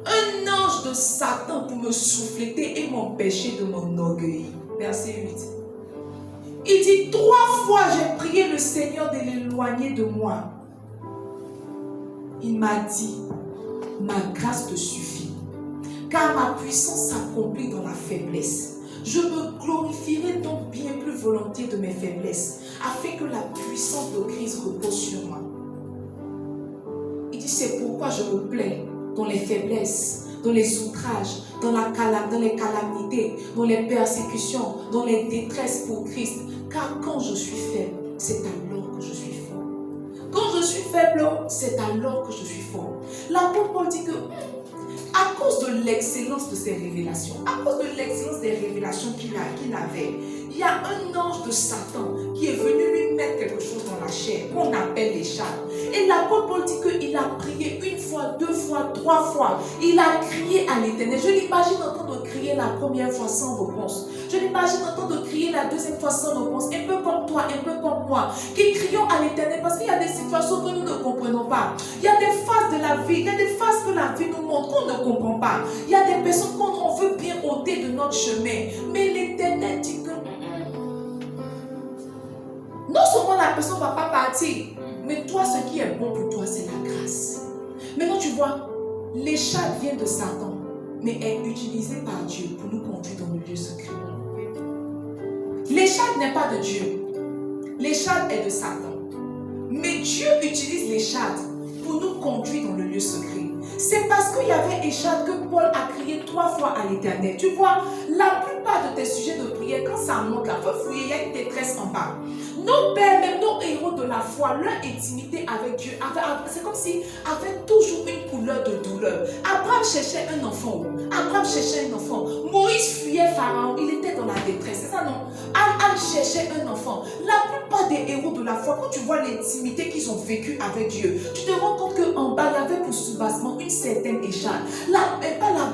Un ange de Satan pour me souffleter et m'empêcher de m'enorgueillir. Verset 8. Il dit, 3 fois j'ai prié le Seigneur de l'éloigner de moi. Il m'a dit, ma grâce te suffit, car ma puissance s'accomplit dans la faiblesse. Je me glorifierai donc bien plus volontiers de mes faiblesses, afin que la puissance de Christ repose sur moi. Il dit, c'est pourquoi je me plais dans les faiblesses, dans les outrages, dans les calamités, dans les persécutions, dans les détresses pour Christ. Car quand je suis faible, c'est alors que je suis fort. Quand je suis faible, c'est alors que je suis fort. L'apôtre Paul dit que à cause de l'excellence de ses révélations, à cause de l'excellence des révélations qu'il avait, il y a un ange de Satan qui est venu lui mettre quelque chose dans la chair, qu'on appelle les chats. Et l'apôtre Paul dit qu'il a prié une fois, deux fois, trois fois. Il a crié à l'Éternel. Je l'imagine entendre crier la première fois sans réponse. Je l'imagine entendre crier la deuxième fois sans réponse. Un peu comme toi, un peu comme moi, qui crions à l'Éternel parce qu'il y a des situations que nous ne comprenons pas. Il y a des phases de la vie, il y a des phases que la vie nous montre qu'on ne comprend pas. Il y a des personnes qu'on veut bien ôter de notre chemin. Mais l'Éternel dit que non seulement la personne ne va pas partir, mais toi, ce qui est bon pour toi, c'est la grâce. Maintenant, tu vois, l'écharpe vient de Satan, mais est utilisée par Dieu pour nous conduire dans le lieu secret. L'écharpe n'est pas de Dieu. L'écharpe est de Satan. Mais Dieu utilise l'écharpe pour nous conduire dans le lieu secret. C'est parce qu'il y avait écharpe que Paul a crié 3 fois à l'Éternel. Tu vois, la plupart de tes sujets de prière, quand ça monte là, faut fouiller, il y a une détresse en bas. Nos pères, même nos héros de la foi, leur intimité avec Dieu, c'est comme si avaient toujours une couleur de douleur. Abraham cherchait un enfant. Abraham cherchait un enfant. Moïse fuyait Pharaon, il était dans la détresse. C'est ça non? Anne cherchait un enfant. La plupart des héros de la foi, quand tu vois l'intimité qu'ils ont vécue avec Dieu, tu te rends compte qu'en bas, il y avait pour sous-bassement une certaine écharpe. La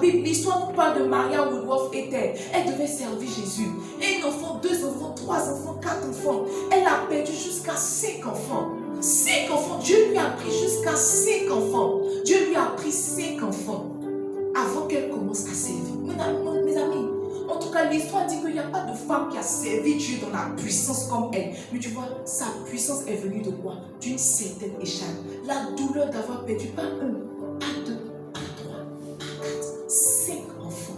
Bible, l'histoire nous parle de Maria Woodworth Ethel. Elle devait servir Jésus. Un enfant, 2 enfants, 3 enfants, 4 enfants. Elle a perdu jusqu'à 5 enfants. 5 enfants. Dieu lui a pris jusqu'à 5 enfants. Dieu lui a pris 5 enfants avant qu'elle commence à servir. Mes amis, en tout cas, l'histoire dit qu'il n'y a pas de femme qui a servi Dieu dans la puissance comme elle. Mais tu vois, sa puissance est venue de quoi? D'une certaine écharpe. La douleur d'avoir perdu pas 1, pas 2, pas 3, pas 4, 5 enfants.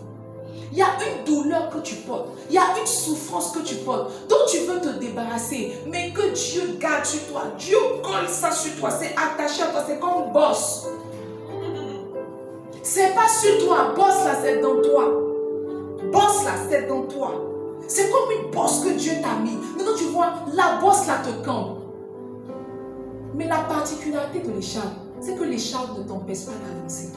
Il y a une douleur que tu portes. Il y a une souffrance que tu portes, dont tu veux te débarrasser, mais que Dieu garde sur toi. Dieu colle ça sur toi. C'est attaché à toi. C'est comme bosse. C'est pas sur toi. Bosse là, c'est dans toi. Bosse là, c'est dans toi. C'est comme une bosse que Dieu t'a mis. Maintenant, tu vois, la bosse là te campe. Mais la particularité de l'écharpe, c'est que l'écharpe ne t'empêche pas d'avancer.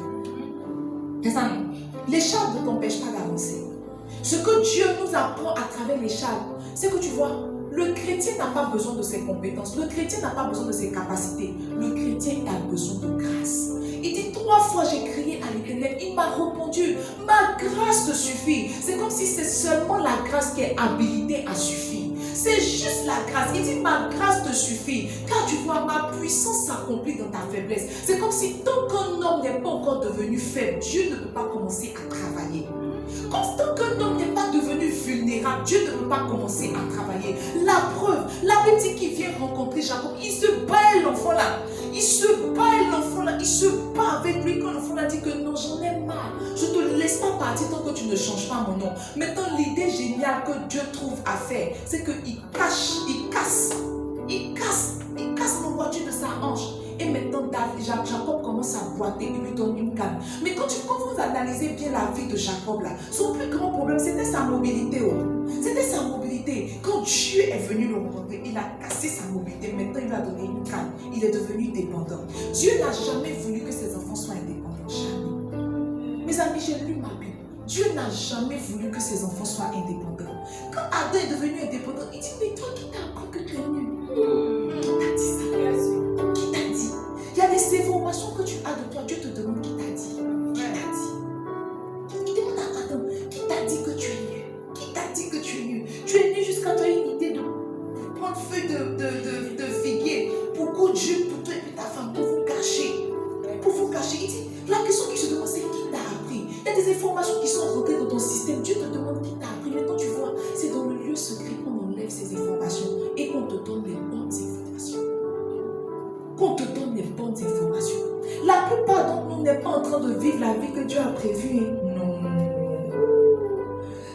Les amis, l'écharpe ne t'empêche pas d'avancer. Ce que Dieu nous apprend à travers l'écharpe, c'est que tu vois, le chrétien n'a pas besoin de ses compétences, le chrétien n'a pas besoin de ses capacités, le chrétien a besoin de grâce. Il dit 3 fois j'ai crié à l'Éternel, il m'a répondu, ma grâce te suffit. C'est comme si c'est seulement la grâce qui est habilitée à suffire. C'est juste la grâce. Il dit ma grâce te suffit. Car tu vois, ma puissance s'accomplit dans ta faiblesse. C'est comme si tant qu'un homme n'est pas encore devenu faible, Dieu ne peut pas commencer à travailler. Comme tant qu'un homme n'est pas devenu vulnérable, Dieu ne peut pas commencer à travailler. La preuve, la Bible dit qu'il vient rencontrer Jacob. Il se bat l'enfant là. Il se bat l'enfant là. Il se bat avec lui quand l'enfant a dit que non, j'en ai marre. Je ne te laisse pas partir tant que tu ne changes pas mon nom. Maintenant, l'idée géniale que Dieu trouve à faire, c'est qu'il casse l'envoiture de sa hanche. Et maintenant, Jacob commence à boiter, il lui donne une canne. Mais quand vous analysez bien la vie de Jacob là, son plus grand problème, c'était sa mobilité. C'était sa mobilité. Quand Dieu est venu le rencontrer, il a cassé sa mobilité. Maintenant, il lui a donné une canne. Il est devenu dépendant. Dieu n'a jamais voulu que ses enfants soient indépendants. Jamais. Mes amis, j'ai lu ma Bible. Dieu n'a jamais voulu que ses enfants soient indépendants. Quand Adam est devenu indépendant, il dit, mais toi qui t'as appris que tu es nul. Qui t'a dit ça? Qui t'a dit? Il y a des informations que tu as de toi. Dieu te demande qui t'a dit. Qui t'a dit? Il demande à Adam, qui t'a dit que tu es nul? Qui t'a dit que tu es nul? Tu es nul jusqu'à tu as une idée de prendre feuille de figuier pour coudre jupe pour toi et puis ta femme, pour vous cacher. Pour vous cacher. Il dit, la question qui se demande, c'est qui t'a appris? Il y a des informations qui sont rentrées dans ton système. Dieu te demande qui t'a appris. Maintenant, tu vois, c'est dans le lieu secret qu'on enlève ces informations et qu'on te donne les bonnes informations. Qu'on te donne les bonnes informations. La plupart d'entre nous n'est pas en train de vivre la vie que Dieu a prévue. Non.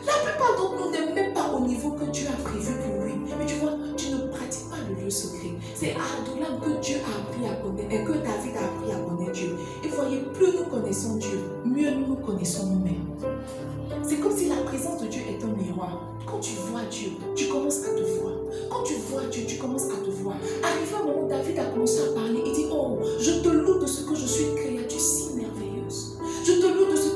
La plupart d'entre nous n'est même pas au niveau que Dieu a prévu pour lui. Mais tu vois, tu ne pratiques pas le lieu secret. C'est à Adulam que Dieu a appris à connaître, et que David a appris à connaître Dieu. Et voyez, plus nous connaissons Dieu, mieux nous nous connaissons nous-mêmes. C'est comme si la présence de Dieu est un miroir. Quand tu vois Dieu, tu commences à te voir. Quand tu vois Dieu, tu commences à te voir. Arrivé un moment, David a commencé à parler. Il dit, oh, je te loue de ce que je suis une créature si merveilleuse. Je te loue de ce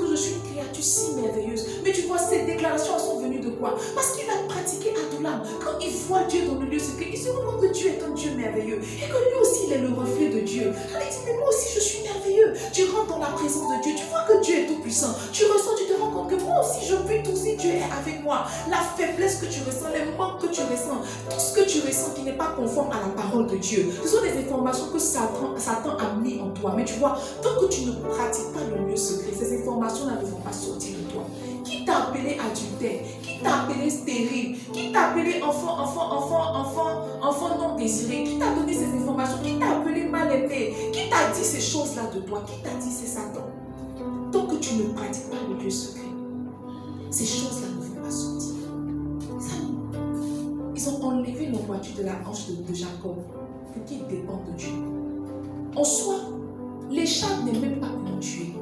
merveilleuse. Mais tu vois, ces déclarations sont venues de quoi? Parce qu'il a pratiqué Adulam. Quand il voit Dieu dans le lieu secret, il se rend compte que Dieu est un Dieu merveilleux. Et que lui aussi, il est le reflet de Dieu. Alors il dit, mais moi aussi, je suis merveilleux. Tu rentres dans la présence de Dieu. Tu vois que Dieu est tout puissant. Tu ressens, tu te rends compte que moi aussi, je vis tout aussi. Dieu est avec moi. La faiblesse que tu ressens, les manques que tu ressens, tout ce que tu ressens qui n'est pas conforme à la parole de Dieu. Ce sont des informations que Satan a mis en toi. Mais tu vois, tant que tu ne pratiques pas le lieu secret, ces informations-là ne vont pas sortir de toi. Qui t'a appelé adultère? Qui t'a appelé stérile? Qui t'a appelé enfant non désiré? Qui t'a donné ces informations? Qui t'a appelé mal aimé? Qui t'a dit ces choses-là de toi? Qui t'a dit c'est Satan? Tant que tu ne pratiques pas le lieu secret, ces choses-là ne vont pas sortir. Ils ont enlevé le voiture de la hanche de Jacob pour qu'il dépende de Dieu. En soi, l'écharpe n'est même pas pour nous tuer.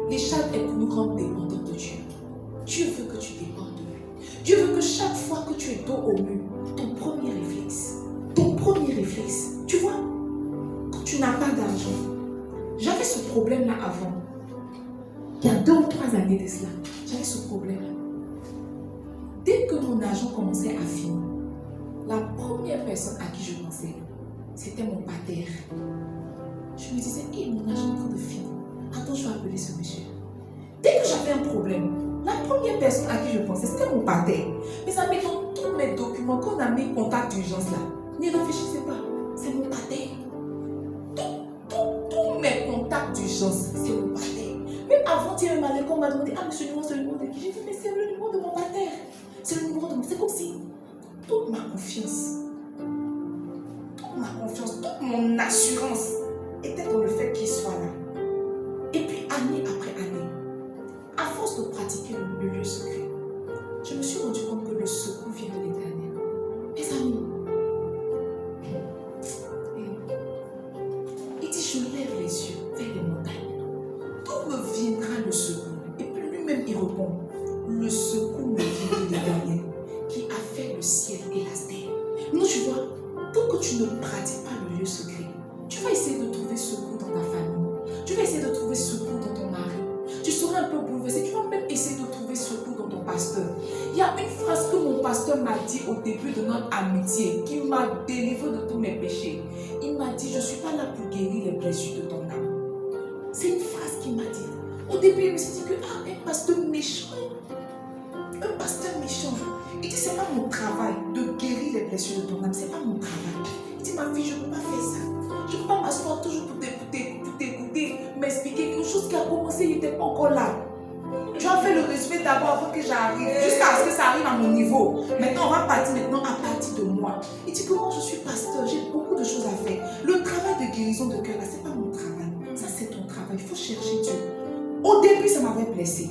L'écharpe est pour nous rendre dépendants de Dieu. Dieu veut que tu dépendes de lui. Dieu veut que chaque fois que tu es dos au mur, ton premier réflexe, tu vois, quand tu n'as pas d'argent, j'avais ce problème-là avant. Il y a 2 ou 3 années de cela, j'avais ce problème-là. Dès que mon argent commençait à finir, la première personne à qui je pensais, c'était mon pater. Je me disais, mon argent est en train de finir. Attends, je vais appeler ce monsieur. Dès que j'avais un problème, la première personne à qui je pensais, c'était mon pater. Mes amis, dans tous mes documents, quand on a mis contact d'urgence là, n'y réfléchissez pas, c'est mon pater. Tous mes contacts d'urgence, c'est mon pater. Même avant-hier, quand on m'a demandé, monsieur, c'est le numéro de qui? J'ai dit, mais c'est le numéro de mon pater. C'est le numéro de mon. C'est comme si toute ma confiance, toute mon assurance était dans le fait qu'il soit là. Et puis, année après année, à force de pratiquer le lieu secret, je me suis rendu compte que le secours vient de l'Éternel. Mes amis, il dit, je lève les yeux vers les montagnes. D'où me viendra le secours? Et puis lui-même, il répond, le secours me vient de l'Éternel, qui a fait le ciel et la terre. Non, tu vois, tant que tu ne pratiques pas le lieu secret, tu vas essayer de trouver secours dans ta famille. Tu vas essayer de trouver secours dans ton mari. Tu seras un peu bouleversé. Tu vas même essayer de trouver secours dans ton pasteur. Il y a une phrase que mon pasteur m'a dit au début de notre amitié qui m'a délivré de tous mes péchés. Il m'a dit, je ne suis pas là pour guérir les blessures de ton âme. C'est une phrase qu'il m'a dit. Au début, il me s'est dit que un pasteur méchant. Un pasteur méchant. Il dit, c'est pas mon travail de guérir les blessures de ton âme. C'est pas mon travail. Il dit, ma fille, je ne peux pas faire ça. Je ne peux pas m'asseoir toujours pour t'écouter, m'expliquer quelque chose qui a commencé, il n'était pas encore là. Tu as fait le résumé d'abord avant que j'arrive, jusqu'à ce que ça arrive à mon niveau. Maintenant, on va partir maintenant à partir de moi. Il dit que moi, je suis pasteur, j'ai beaucoup de choses à faire. Le travail de guérison de cœur, là, ce n'est pas mon travail. Ça, c'est ton travail. Il faut chercher Dieu. Au début, ça m'avait blessé.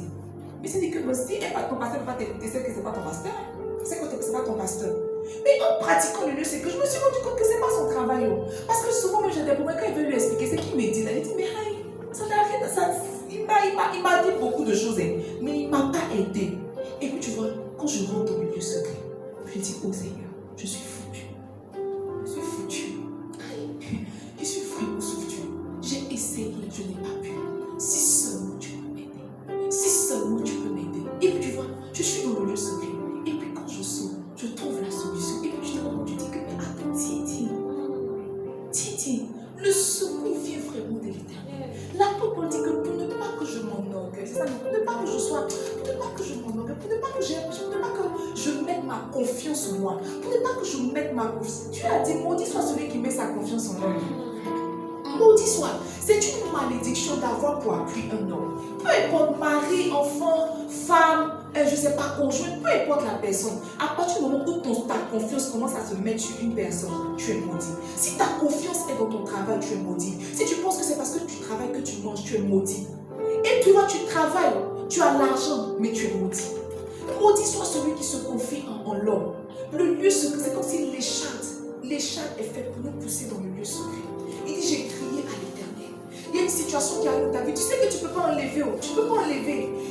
Mais c'est dit que si ton pasteur ne peut pas t'écouter, c'est que ce n'est pas ton pasteur. C'est que ce n'est pas ton pasteur. Mais en pratiquant le lieu, c'est que je me suis rendu compte que ce n'est pas son travail. Parce que souvent, même j'ai des problèmes, quand il veut lui expliquer, c'est qu'il me dit. Il dit, mais ça n'a rien de ça. Il m'a dit beaucoup de choses, mais il ne m'a pas aidé. Et puis tu vois, quand je rentre dans le lieu secret, je dis, oh Seigneur, je suis foutu. Je suis foutu. Je suis vraiment foutu. J'ai essayé, je n'ai pas pu. Si seulement tu peux m'aider. Si seulement tu peux m'aider. Et puis tu vois, je suis dans le lieu secret. Et puis quand je sors, je trouve la solution. Et puis tu te rends compte, tu dis que, mais attends, tiens, le secours vient vraiment de l'Éternel. L'apôtre dit que pour ne pas que je m'enorgueille, c'est ça, pour ne pas que je sois, pour ne pas que je m'enorgueille, pour ne pas que je mette ma confiance en moi, pour ne pas que je mette ma confiance. Tu as dit, maudit soit celui qui met sa confiance en l'homme. Maudit soit, c'est une malédiction d'avoir pour appui un homme. Peu importe, mari, enfant, femme, je ne sais pas, conjoint, peu importe la personne. À partir du moment où ta confiance commence à se mettre sur une personne, tu es maudit. Si ta confiance est dans ton travail, tu es maudit. Si tu penses que c'est parce que tu travailles que tu manges, tu es maudit. Et tu vois, tu travailles, tu as l'argent, mais tu es maudit. Maudit soit celui qui se confie en l'homme. Le lieu secret, c'est comme si l'écharpe est faite pour nous pousser dans le lieu secret. Il dit, j'ai crié à l'Éternel. Il y a une situation qui arrive dans ta vie. Tu sais que tu ne peux pas enlever,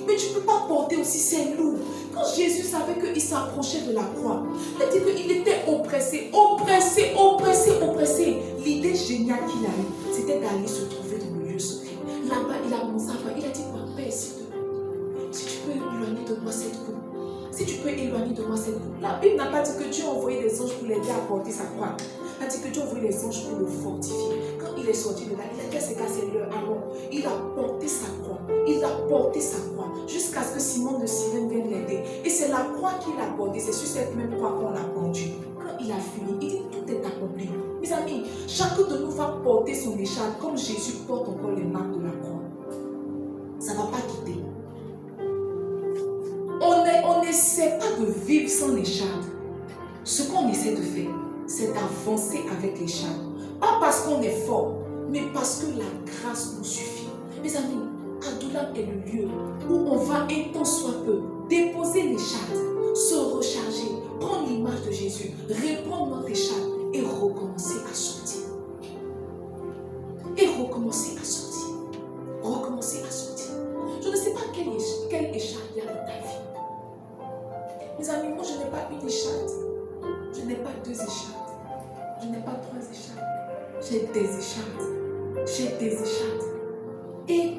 mais tu ne peux pas porter aussi, c'est lourd. Quand Jésus savait qu'il s'approchait de la croix, il a dit qu'il était oppressé. L'idée géniale qu'il a eue, c'était d'aller se trouver dans le lieu secret. Là-bas, il a commencé à parler. Il a dit, Père, s'il te plaît, si tu peux de moi cette coupe. Si tu peux éloigner de moi cette coupe. La Bible n'a pas dit que Dieu a envoyé des anges pour l'aider à porter sa croix. Elle a dit que Dieu a envoyé des anges pour le fortifier. Quand il est sorti de là, il a dit à ses gars, c'est l'heure. Alors, il a porté sa croix. Il a porté sa croix jusqu'à ce que Simon de Cyrène vienne l'aider. Et c'est la croix qu'il a portée. C'est sur cette même croix qu'on l'a pendue. Quand il a fini, il dit tout est accompli. Mes amis, chacun de nous va porter son écharpe comme Jésus porte encore les marques de la croix. Ça ne va pas quitter. On n'essaie pas de vivre sans l'écharpe. Ce qu'on essaie de faire, c'est d'avancer avec l'écharpe. Pas parce qu'on est fort, mais parce que la grâce nous suffit. Mes amis, Adoulam est le lieu où on va un temps soit peu déposer l'écharpe, se recharger, prendre l'image de Jésus, répandre notre écharpe et recommencer à sortir. Et recommencer à sortir. Recommencer à sortir. Je ne sais pas quelle écharpe il y a dans ta vie. Mes amis, moi je n'ai pas une écharpe. Je n'ai pas deux écharpes. Je n'ai pas trois écharpes. J'ai des écharpes. J'ai des écharpes. Et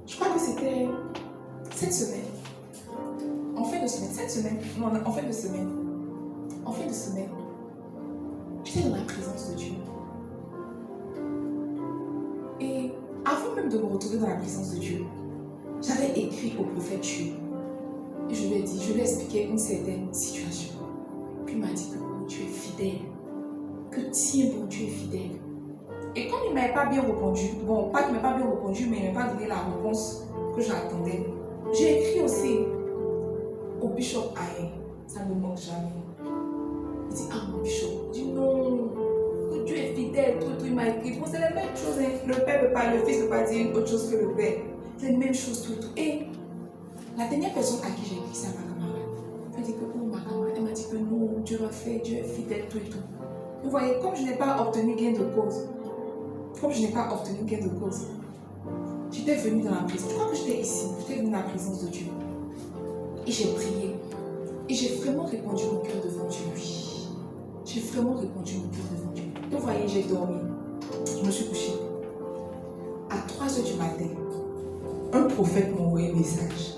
je crois que c'était cette semaine. En fin de semaine. Cette semaine. Non, en fin de semaine. En fin de semaine. J'étais dans la présence de Dieu. Et avant même de me retrouver dans la présence de Dieu, j'avais écrit au prophète Dieu. Et je lui ai dit, je lui ai expliqué une certaine situation. Puis il m'a dit que bon, Dieu est fidèle. Que tiens, bon, Dieu est fidèle. Et comme il ne m'avait pas bien répondu, bon, pas qu'il ne m'ait pas bien répondu, mais il ne m'a pas donné la réponse que j'attendais, j'ai écrit aussi au bishop Aïe. Ça ne me manque jamais. Il dit, ah mon bishop, il dit non, que Dieu est fidèle, tout, il m'a écrit. Bon, c'est la même chose, hein. Le père ne peut pas, le fils ne peut pas dire autre chose que le père. C'est la même chose, tout. Et la dernière personne à qui j'ai écrit, c'est ma camarade. Elle dit que, oh ma camarade, elle m'a dit que non, Dieu va faire, Dieu est fidèle, tout et tout. Vous voyez, comme je n'ai pas obtenu gain de cause, j'étais venue dans la présence. Je crois que j'étais ici, j'étais venue dans la présence de Dieu. Et j'ai prié. Et j'ai vraiment répondu mon cœur devant Dieu. Oui. J'ai vraiment répondu mon cœur devant Dieu. Vous voyez, j'ai dormi. Je me suis couchée. À 3h du matin, un prophète m'a envoyé un message.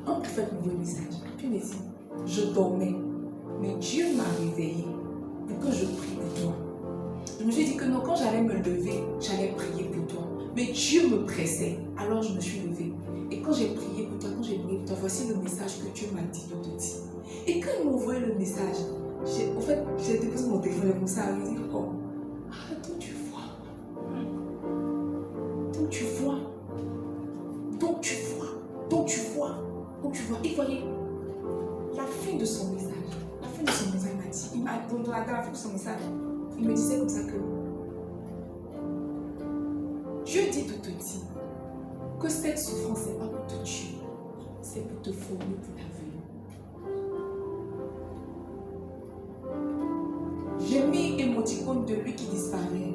Un prophète m'a envoyé un message. Puis il m'a dit, je dormais, mais Dieu m'a réveillée pour que je prie pour toi. Je me suis dit que non, quand j'allais me lever, j'allais prier pour toi. Mais Dieu me pressait, alors je me suis levée. Et quand j'ai prié pour toi, voici le message que Dieu m'a dit de te dire. Et quand il m'a envoyé le message, j'ai déposé mon téléphone comme ça, il dit, oh, donc tu vois. Donc tu vois. Donc tu vois. Donc tu vois. Donc tu vois. Et voyez, la fin de son message, il m'a dit, dans la fin de son message, il me disait comme ça que Dieu dit de te dire que cette souffrance n'est pas pour te tuer, c'est pour te former pour l'avenir. J'ai mis émoticône de lui qui disparaît.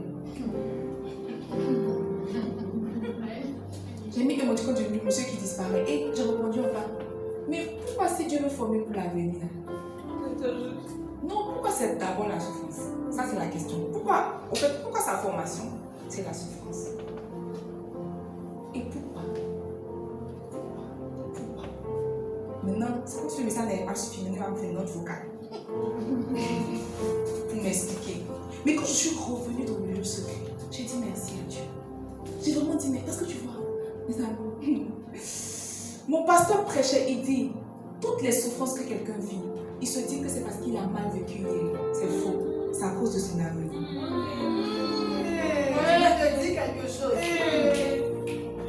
J'ai mis émoticône de monsieur qui disparaît et j'ai répondu en bas. Mais pourquoi si Dieu veut former pour l'avenir? Non, pourquoi c'est d'abord la souffrance? Ça c'est la question. Pourquoi sa formation, c'est la souffrance? Et pourquoi? Maintenant, c'est comme si le message n'avait pas suffi, maintenant il va me faire une autre vocale pour m'expliquer. Mais quand je suis revenue dans le lieu secret, j'ai dit merci à Dieu. J'ai vraiment dit, mais parce que tu vois, mes amis, mon pasteur prêchait, il dit, toutes les souffrances que quelqu'un vit, il se dit que c'est parce qu'il a mal vécu hier. C'est faux. C'est à cause de son avenir. Je te dis quelque chose.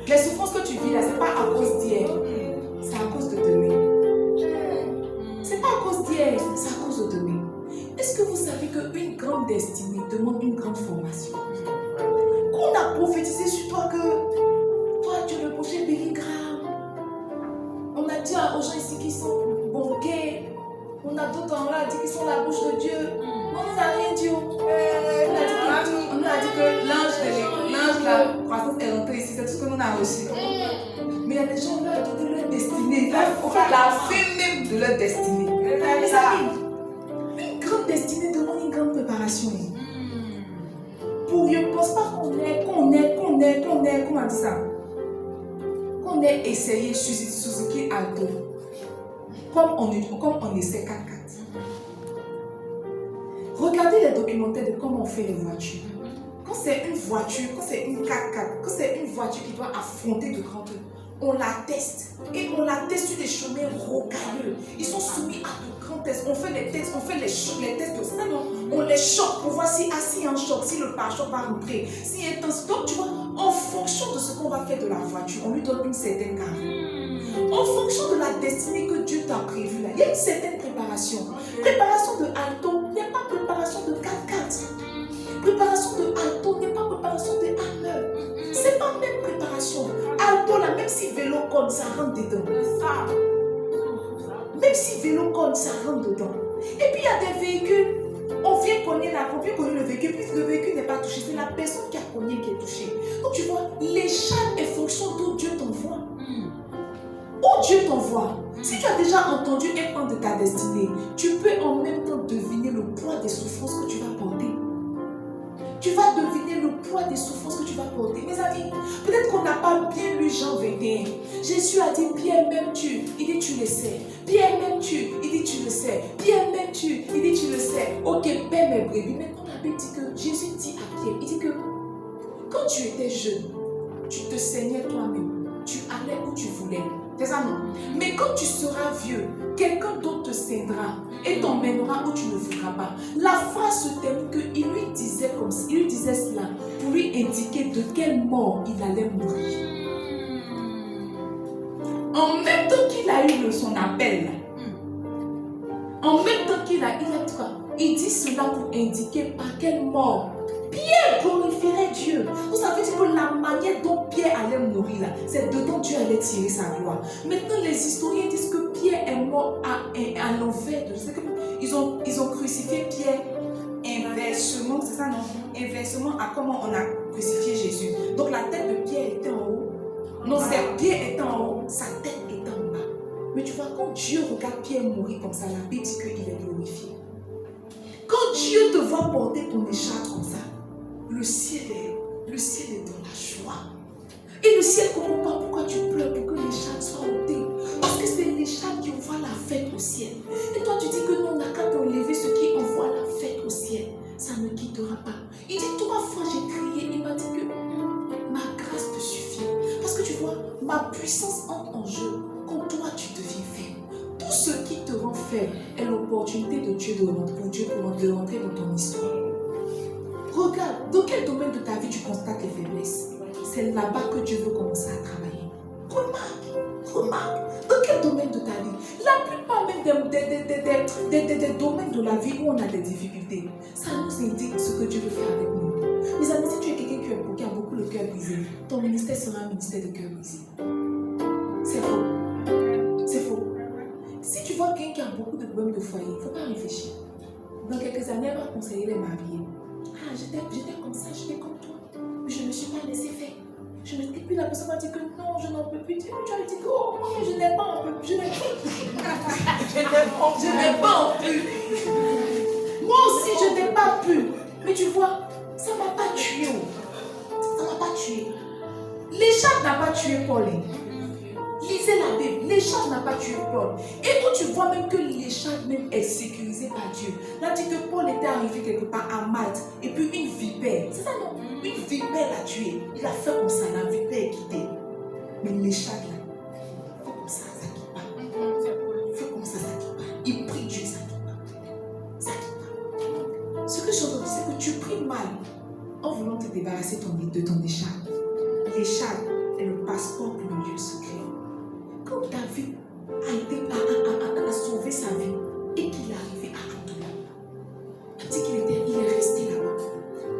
Les souffrances que tu vis là, c'est pas à cause d'hier. C'est à cause de demain. C'est pas à cause d'hier, c'est à cause de demain. Est-ce que vous savez qu'une grande destinée demande une grande formation? Qu'on a prophétisé sur toi que toi tu es le prochain Billy Graham. On a dit aux gens ici qui sont banqués. On a d'autres en là dit qu'ils sont la bouche de Dieu. On nous a rien dit. On nous a dit que l'ange de la croissance est rentré ici. C'est tout ce que nous avons reçu. Mais il y a des gens là qui ont leur destinée. En fait, la fin même de leur destinée. Les amis, une grande destinée demande une grande préparation. Pour ne pense pas qu'on est, comment on dit ça? on ait essayé Suzuki Alto, comme on essaie 4x4. Regardez les documentaires de comment on fait les voitures. Quand c'est une voiture, quand c'est une 4x4, quand c'est une voiture qui doit affronter de grands trucs, on la teste. Et on la teste sur des chemins rocailleux. Ils sont soumis à de grands tests. On fait les tests, on fait les tests de ça, non? On les choque pour voir si y a un choc, si le pare-choc va rentrer. Si est un stop, tu vois, en fonction de ce qu'on va faire de la voiture, on lui donne une certaine carte. En fonction de la destinée que Dieu t'a prévue là, il y a une certaine préparation. Préparation de Alto n'est pas préparation de 4x4. Préparation de Alto n'est pas préparation de Hammer. C'est pas même préparation. Alto là, même si vélo code, ça rentre dedans. Même si vélo code, ça rentre dedans. Et puis il y a des véhicules, on vient connaître le véhicule, puis le véhicule n'est pas touché. C'est la personne qui a cogné qui est touchée. Donc tu vois, l'échelle est fonction d'où Dieu t'envoie. Où Dieu t'envoie. Si tu as déjà entendu un plan de ta destinée, tu peux en même temps deviner le poids des souffrances que tu vas porter. Tu vas deviner le poids des souffrances que tu vas porter. Mes amis, peut-être qu'on n'a pas bien lu Jean 21. Jésus a dit, Pierre m'aimes-tu? Il dit, tu le sais. Pierre m'aimes-tu? Il dit, tu le sais. Pierre m'aimes-tu? Il dit, tu le sais. Ok, paie mes brebis. Maintenant, la Bible dit que Jésus dit à Pierre, il dit que quand tu étais jeune, tu te saignais toi-même. Tu allais où tu voulais. C'est ça, non? Mais quand tu seras vieux, quelqu'un d'autre te cédera et t'emmènera où tu ne voudras pas. La phrase se termine qu'il lui disait comme ça, il lui disait cela pour lui indiquer de quelle mort il allait mourir. En même temps qu'il a eu son appel, en même temps qu'il a il dit cela pour indiquer par quelle mort Pierre glorifierait Dieu. Vous savez que la manière dont Pierre allait mourir là, c'est dedans Dieu allait tirer sa gloire. Maintenant, les historiens disent que Pierre est mort à l'envers. Ils ont crucifié Pierre inversement, c'est ça non? Inversement à comment on a crucifié Jésus. Donc la tête de Pierre était en haut. Non, ses pieds étaient en haut, sa tête était en bas. Mais tu vois, quand Dieu regarde Pierre mourir comme ça, la Bible dit qu'il est glorifié. Quand Dieu te voit porter ton écharpe comme ça, le ciel est dans la joie. Et le ciel ne comprend pas pourquoi tu pleures pour que l'écharpe soit ôtée. Parce que c'est l'écharpe qui envoie la fête au ciel. Et toi tu dis que non, on n'a qu'à t'enlever ce qui envoie la fête au ciel. Ça ne quittera pas. Il dit 3 fois j'ai crié, il m'a dit que ma grâce te suffit. Parce que tu vois, ma puissance entre en jeu quand toi tu deviens faible. Tout ce qui te rend faible est l'opportunité de Dieu de rentrer dans ton histoire. Regarde, dans quel domaine de ta vie tu constates les faiblesses? C'est là-bas que Dieu veut commencer à travailler. Remarque, dans quel domaine de ta vie? La plupart même des domaines de la vie où on a des difficultés, ça nous indique ce que Dieu veut faire avec nous. Mes amis, si tu es quelqu'un qui a beaucoup le cœur brisé, ton ministère sera un ministère de cœur brisé. C'est faux. C'est faux. Si tu vois quelqu'un qui a beaucoup de problèmes de foyer, il ne faut pas réfléchir. Dans quelques années, elle va conseiller les mariés. Ah, j'étais comme ça, j'étais comme toi. Mais je ne me suis pas laissé faire. Et puis la personne m'a dit que non, je n'en peux plus. Tu as dit que oh, moi, je n'ai pas en plus. Je n'ai pas en plus. Moi aussi, je n'ai pas pu. Mais tu vois, ça ne m'a pas tué. Ça ne m'a pas tué. L'écharpe n'a pas tué Paul. Lisez la Bible, l'écharpe n'a pas tué Paul. Et quand tu vois même que l'écharpe même est sécurisée par Dieu, là dit que Paul était arrivé quelque part à Malte, et puis une vipère, c'est ça non? Une vipère l'a tué. Il a fait comme ça, la vipère est quittée. Mais l'écharpe là, fait comme ça quitte pas. Fait comme ça quitte pas. Il prie Dieu, ça quitte pas. Ça quitte pas. Ce que je veux dire, c'est que tu pries mal en voulant te débarrasser de ton écharpe. L'écharpe est le passeport pour le lieu secret. Quand David a sauvé sa vie et qu'il est arrivé à Adoula, il dit qu'il est resté là-bas.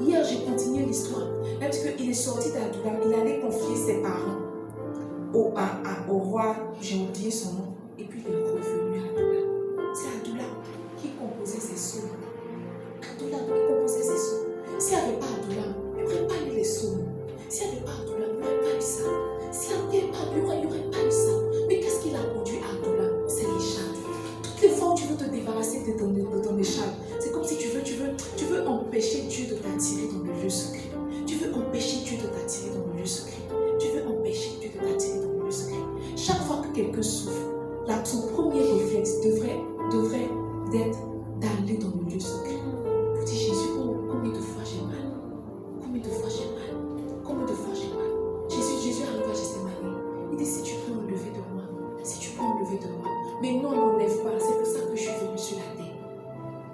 Hier, j'ai continué l'histoire. Il dit qu'il est sorti d'Adoula, il allait confier ses parents au roi, j'ai oublié son nom, et puis il est revenu à Adoula. C'est Adoula qui composait ses sons. Adoula qui composait ses sons. S'il n'y avait pas Adoula, il n'y aurait pas eu les sons. S'il n'y avait pas Adoula, il n'y aurait pas eu ça. S'il n'y avait pas Adoula, il n'y aurait pas eu ça. Mais qu'est-ce qu'il a conduit à Adoula? C'est l'écharpe. Toutes les fois où tu veux te débarrasser de ton écharpe, c'est comme si tu veux empêcher Dieu de t'attirer dans le lieu secret. Tu veux empêcher Dieu de t'attirer dans le lieu secret. Tu veux empêcher Dieu de t'attirer dans le lieu secret. quelqu'un souffre, son premier réflexe devrait être d'aller dans le lieu secret. Pour dire Jésus, oh, combien de fois j'ai mal? Combien de fois j'ai mal? Combien de fois j'ai mal? Jésus arrive à Gethsémani. Il dit, si tu peux enlever de moi, si tu peux enlever de moi. Mais non, n'enlève pas, c'est pour ça que je suis venue sur la terre.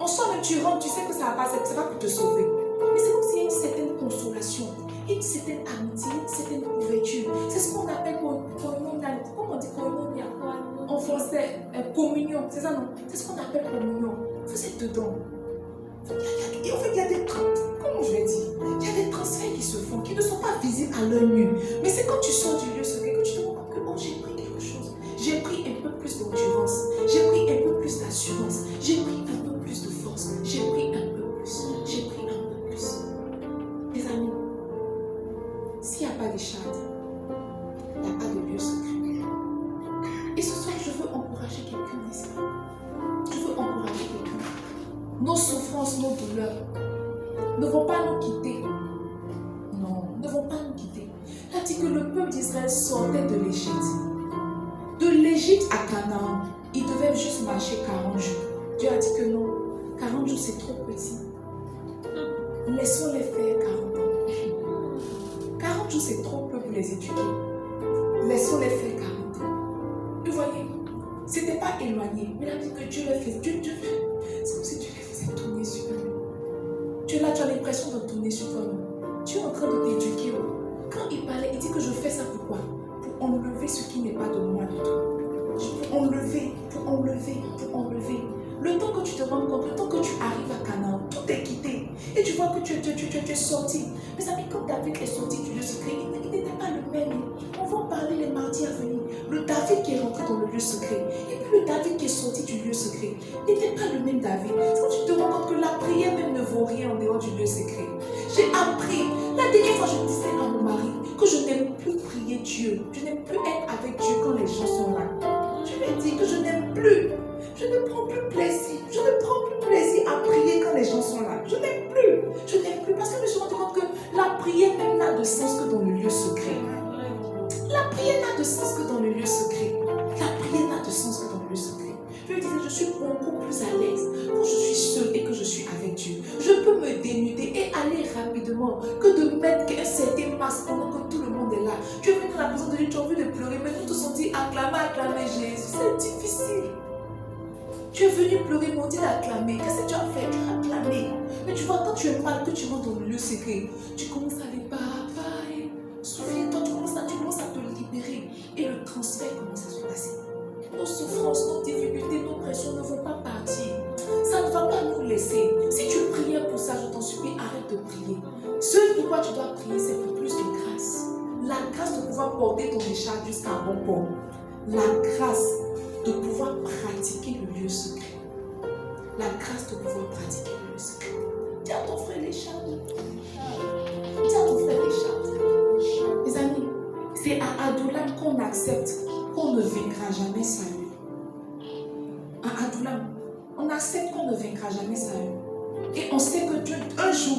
En soi, même tu rentres, tu sais que ça va pas, c'est pas pour te sauver. Mais c'est comme s'il y a une certaine consolation, une certaine amitié, une certaine couverture. C'est ce qu'on appelle comment on dit koinonia en français, communion, c'est ça non? C'est ce qu'on appelle communion. Vous êtes dedans. Et en fait, il y a des comment je vais dire? Il y a des transferts qui se font, qui ne sont pas visibles à l'œil nu. Mais c'est quand tu sors du lieu secret que tu te rends compte que oh, j'ai pris quelque chose. J'ai pris un peu plus d'endurance. J'ai pris un peu plus d'assurance. J'ai pris un peu plus de force. J'ai pris un peu plus. J'ai pris un peu plus. Les amis, s'il n'y a pas d'échade, il n'y a pas de lieu secret. Et ce soir, je veux encourager quelqu'un ici. Je veux encourager quelqu'un. Nos souffrances, nos douleurs ne vont pas nous quitter. Non, ne vont pas nous quitter. Il a dit que le peuple d'Israël sortait de l'Égypte. De l'Égypte à Canaan, ils devaient juste marcher 40 jours. Dieu a dit que non, 40 jours c'est trop petit. Laissons-les faire 40 ans. 40 jours c'est trop peu pour les éduquer. Laissons-les faire 40 ans. Vous voyez, c'était pas éloigné. Mais il a dit que Dieu les fait. C'est comme si Dieu les faisait tourner sur eux. Tu es là, tu as l'impression de tourner sur toi-même. Tu es en train de t'éduquer. Quand il parlait, il dit que je fais ça pourquoi? Pour enlever ce qui n'est pas de moi du tout. Pour enlever. Le temps que tu te rends compte, le temps que tu arrives à Canaan, tout est quitté. Et tu vois que tu es sorti. Mais ça fait quand David est sorti du lieu secret, il n'était pas le même. On va en parler les mardis à venir. Le David qui est rentré dans le lieu secret, et puis le David qui est sorti du lieu secret, n'était pas le même David. C'est quand tu te rends compte que la prière même ne vaut rien en dehors du lieu secret. J'ai appris, la dernière fois je disais à mon mari que je n'aime plus prier Dieu. Je n'aime plus être avec Dieu quand les gens sont là. Je lui ai dit que je n'aime plus. Je ne prends plus plaisir. Je ne prends plus plaisir à prier quand les gens sont là. Je n'aime plus. Parce que je me suis rendu compte que la prière même n'a de sens que dans le lieu secret. La prière n'a de sens que dans le lieu secret. La prière n'a de sens que dans le lieu secret. Je lui disais, je suis beaucoup plus à l'aise quand je suis seule et que je suis avec Dieu. Je peux me dénuder et aller rapidement que de mettre un certain masque pendant que tout le monde est là. Tu es venu dans la présence de Dieu, tu as envie de pleurer, mais nous tous on dit acclamer Jésus. C'est difficile. Tu es venu pleurer, mais on dit d'acclamer. Qu'est-ce que tu as fait? Tu as acclamé. Mais tu vois, quand tu es mal, que tu rentres dans le lieu secret, tu commences à aller souviens-toi, tu commences à te libérer. Et le transfert commence à se passer. Nos souffrances, nos difficultés, nos pressions ne vont pas partir. Ça ne va pas nous laisser. Si tu priais pour ça, je t'en supplie, arrête de prier. Ce pourquoi tu dois prier, c'est pour plus de grâce. La grâce de pouvoir porter ton écharpe jusqu'à un bon port. La grâce de pouvoir pratiquer le lieu secret. La grâce de pouvoir pratiquer le lieu secret. Dis à ton frère l'écharpe. Dis à ton frère l'écharpe. Mes amis, c'est à Adullam qu'on accepte qu'on ne vaincra jamais Saül. À Adullam, on accepte qu'on ne vaincra jamais Saül. Et on sait que Dieu, un jour,